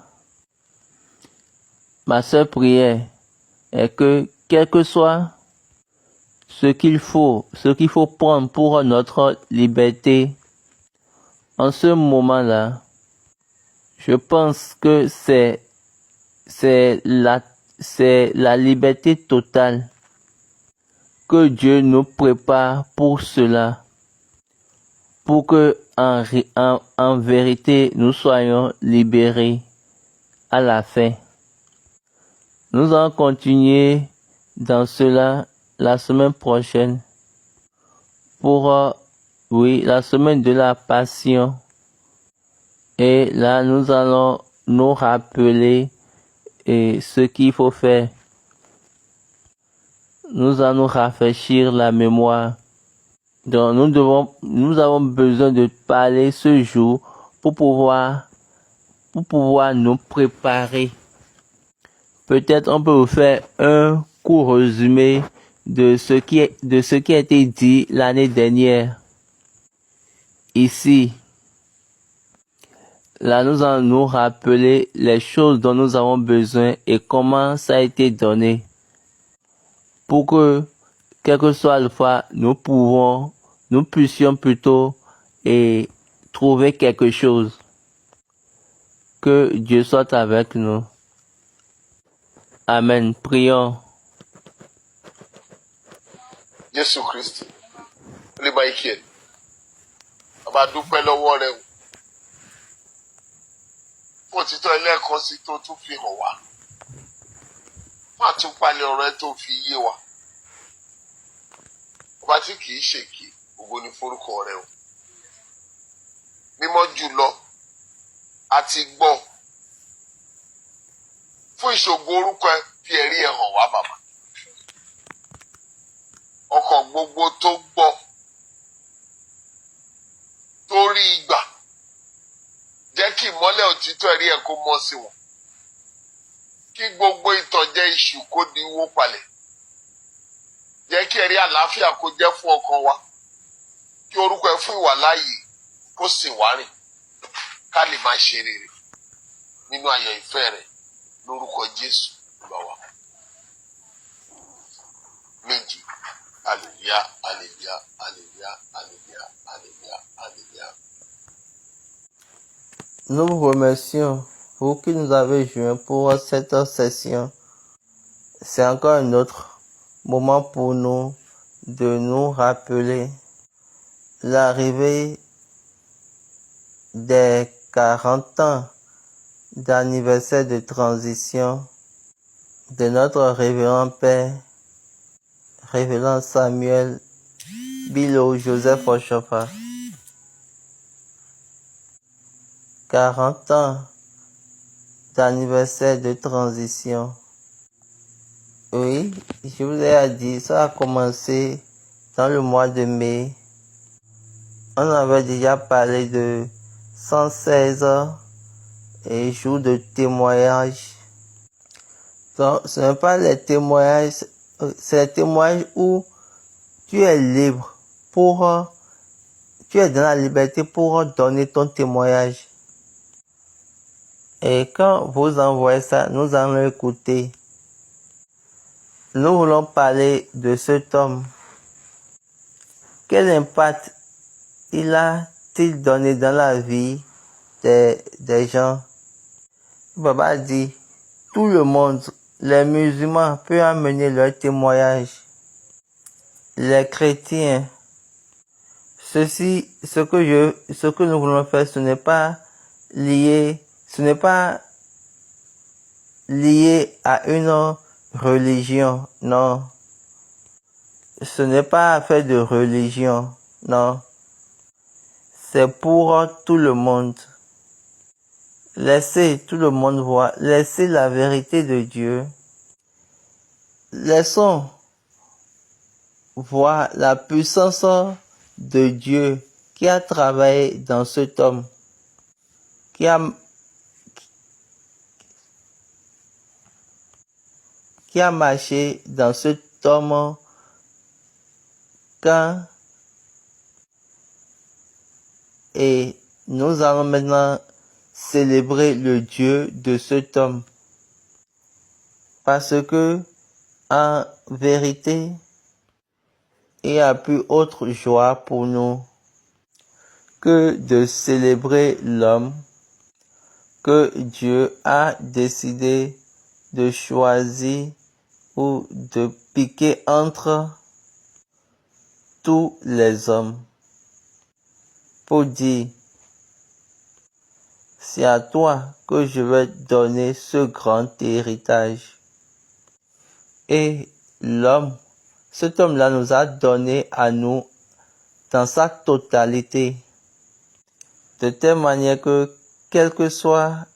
Ma seule prière est que, quel que soit ce qu'il faut prendre pour notre liberté, en ce moment-là, je pense que c'est la liberté totale que Dieu nous prépare pour cela, pour que en vérité nous soyons libérés à la fin. Nous allons continuer dans cela la semaine prochaine pour la semaine de la Passion. Et là, nous allons nous rappeler ce qu'il faut faire. Nous allons rafraîchir la mémoire. Donc, nous avons besoin de parler ce jour pour pouvoir nous préparer. Peut-être on peut vous faire un court résumé de ce qui a été dit l'année dernière. Ici, là, nous allons nous rappeler les choses dont nous avons besoin et comment ça a été donné. Pour que, quelle que soit la fois, nous puissions plutôt trouver quelque chose. Que Dieu soit avec nous. Amen. Prions. Jésù Kristi lè Michael bàbá dúpẹ́ lọ́wọ́ rẹ o fún òtítọ́ ẹlẹ́ẹ̀kan sí tó tún fi hàn wá fún àtúpalẹ̀ ọ̀rọ̀ ẹ tó fi yé wa ọba tí kìí ṣèké ògo ni forúkọ rẹ o mímọ́ jùlọ a ti gbọ́ fún ìṣògo orúkọ ẹ fi ẹ̀rí ẹ hàn wá bàbá ọkàn gbogbo tó gbọ́ tó rí ìgbà jẹ́ kí ìmọ́lẹ̀ òtítọ́ ẹ̀rí ẹ̀ kó mọ́ sí wọn kí gbogbo ìtànjẹ iṣu kó di wó palẹ̀ jẹ́ kí ẹ̀rí àlàáfíà kó jẹ́ fún ọkàn wa kí orúkọ ẹ fún ìwàláàyè kó sì wá rìn ká lè máa ṣe rere nínú ayọ̀ ìfẹ́ rẹ lórúkọ Jésù Olúwa wa méjì. Alléluia, alléluia, alléluia, alléluia, alléluia, alléluia. Nous vous remercions pour qui nous avez joints pour cette session. C'est encore un autre moment pour nous de nous rappeler l'arrivée des 40 ans d'anniversaire de transition de notre révérend Père, révérend Samuel Bilo Joseph Oshofa. 40 ans d'anniversaire de transition. Oui, je vous ai dit, ça a commencé dans le mois de mai. On avait déjà parlé de 116 jours de témoignage. Donc, ce n'est pas les témoignages, c'est les témoignages où tu es libre tu es dans la liberté pour donner ton témoignage. Et quand vous envoyez ça, nous allons écouter. Nous voulons parler de cet homme. Quel impact il a-t-il donné dans la vie des gens? Baba dit, tout le monde, les musulmans peuvent amener leur témoignage. Les chrétiens, ce que nous voulons faire, ce n'est pas lié à une religion, non. Ce n'est pas affaire de religion, non. C'est pour tout le monde. Laissez tout le monde voir, laissez la vérité de Dieu. Laissons voir la puissance de Dieu qui a travaillé dans cet homme, qui a marché dans cet homme et nous allons maintenant célébrer le Dieu de cet homme. Parce que, en vérité, il n'y a plus autre joie pour nous que de célébrer l'homme que Dieu a décidé de choisir ou de piquer entre tous les hommes. Pour dire, c'est à toi que je vais donner ce grand héritage. Et cet homme-là nous a donné à nous dans sa totalité. De telle manière que quel que soit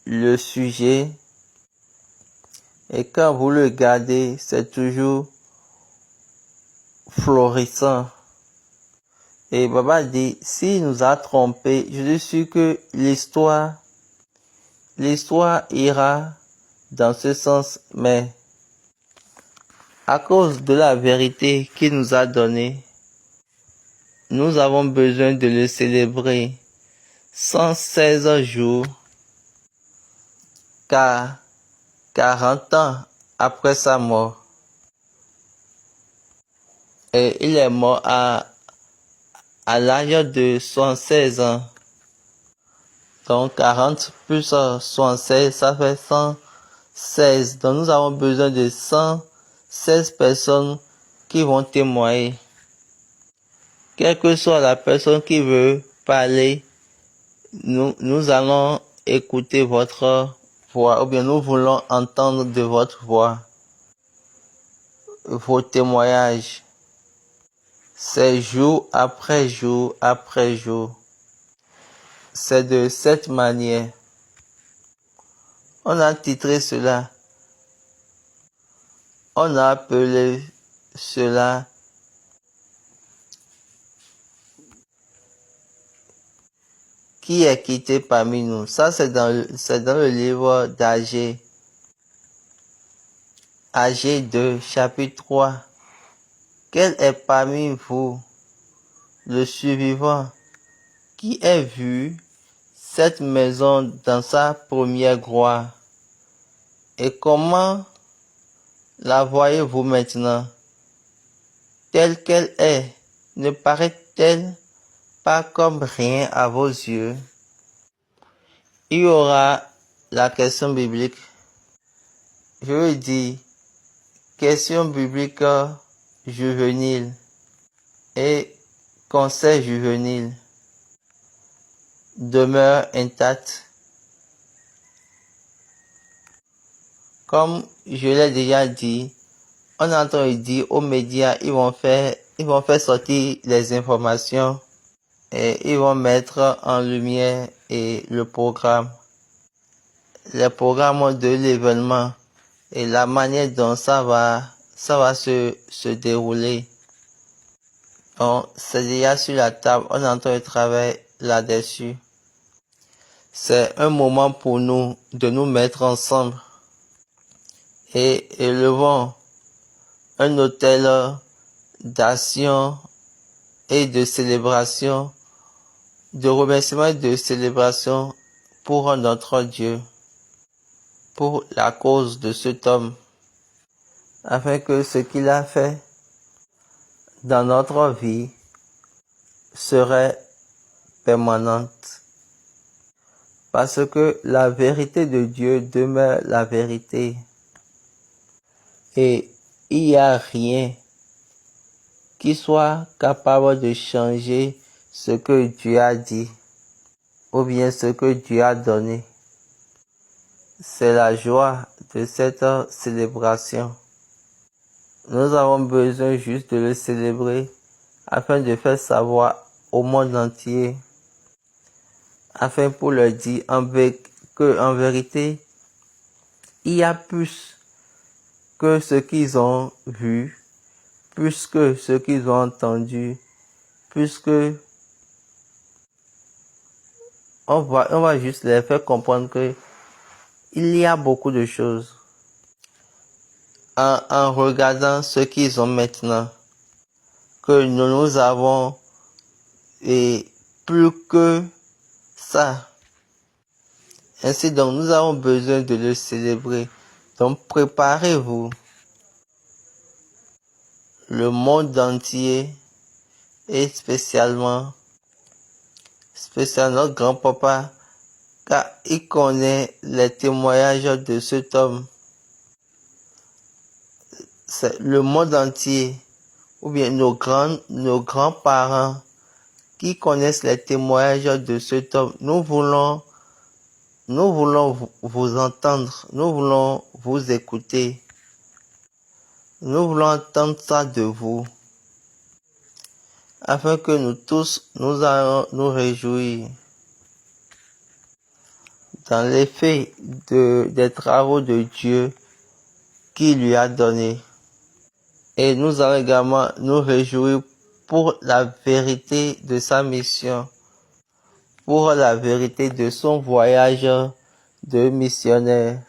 le sujet, et quand vous le regardez, c'est toujours florissant. Et Baba dit, s'il nous a trompés, je suis sûr que l'histoire ira dans ce sens, mais à cause de la vérité qu'il nous a donnée, nous avons besoin de le célébrer 116 jours, car 40 ans après sa mort. Et il est mort à l'âge de 76 ans. Donc 40 plus 76, ça fait 116. Donc nous avons besoin de 116 personnes qui vont témoigner. Quelle que soit la personne qui veut parler, nous allons écouter votre voix, ou bien nous voulons entendre de votre voix vos témoignages. C'est jour après jour après jour. C'est de cette manière. On a titré cela. On a appelé cela Qui est quitté parmi nous. Ça, c'est dans le livre d'Agé. Agé 2, chapitre 3. Quel est parmi vous le survivant qui ait vu cette maison dans sa première gloire? Et comment la voyez-vous maintenant? Telle qu'elle est, ne paraît-elle pas comme rien à vos yeux? Il y aura la question biblique. Je veux dire, question biblique juvénile et conseil juvénile. Demeure intacte. Comme je l'ai déjà dit, on entend dire aux médias, ils vont faire sortir les informations et ils vont mettre en lumière et les programmes de l'événement et la manière dont ça va se dérouler. Donc, c'est déjà sur la table, on est en train de travailler là-dessus. C'est un moment pour nous de nous mettre ensemble et élevons un autel d'action et de célébration, de remerciement et de célébration pour notre Dieu, pour la cause de cet homme, afin que ce qu'il a fait dans notre vie serait permanente. Parce que la vérité de Dieu demeure la vérité. Et il n'y a rien qui soit capable de changer ce que Dieu a dit ou bien ce que Dieu a donné. C'est la joie de cette célébration. Nous avons besoin juste de le célébrer afin de faire savoir au monde entier, afin pour leur dire que en vérité, il y a plus que ce qu'ils ont vu, plus que ce qu'ils ont entendu, plus que on va juste les faire comprendre que il y a beaucoup de choses. En regardant ce qu'ils ont maintenant, que nous avons et plus que ça. Ainsi donc, nous avons besoin de le célébrer. Donc, préparez-vous. Le monde entier et spécialement notre grand-papa, car il connaît les témoignages de cet homme. C'est le monde entier, ou bien nos grands-parents qui connaissent les témoignages de cet homme. Nous voulons vous entendre, nous voulons vous écouter. Nous voulons entendre ça de vous. afin que nous tous nous allons nous réjouir dans l'effet des travaux de Dieu qui lui a donné. Et nous allons également nous réjouir pour la vérité de sa mission, pour la vérité de son voyage de missionnaire.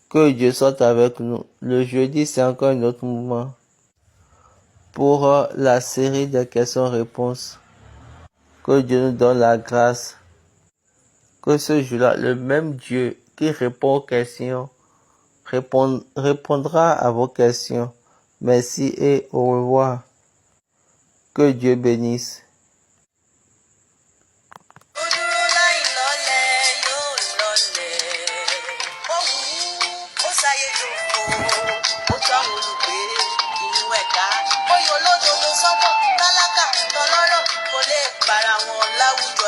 Que Dieu soit avec nous. Le jeudi, c'est encore un autre moment pour la série des questions-réponses. Que Dieu nous donne la grâce. Que ce jour-là, le même Dieu qui répond aux questions, répondra à vos questions. Merci et au revoir. Que Dieu bénisse. Olódodo sọ́mọ́ tálákà tọlọ́rọ̀ kò lè bára wọn láwùjọ.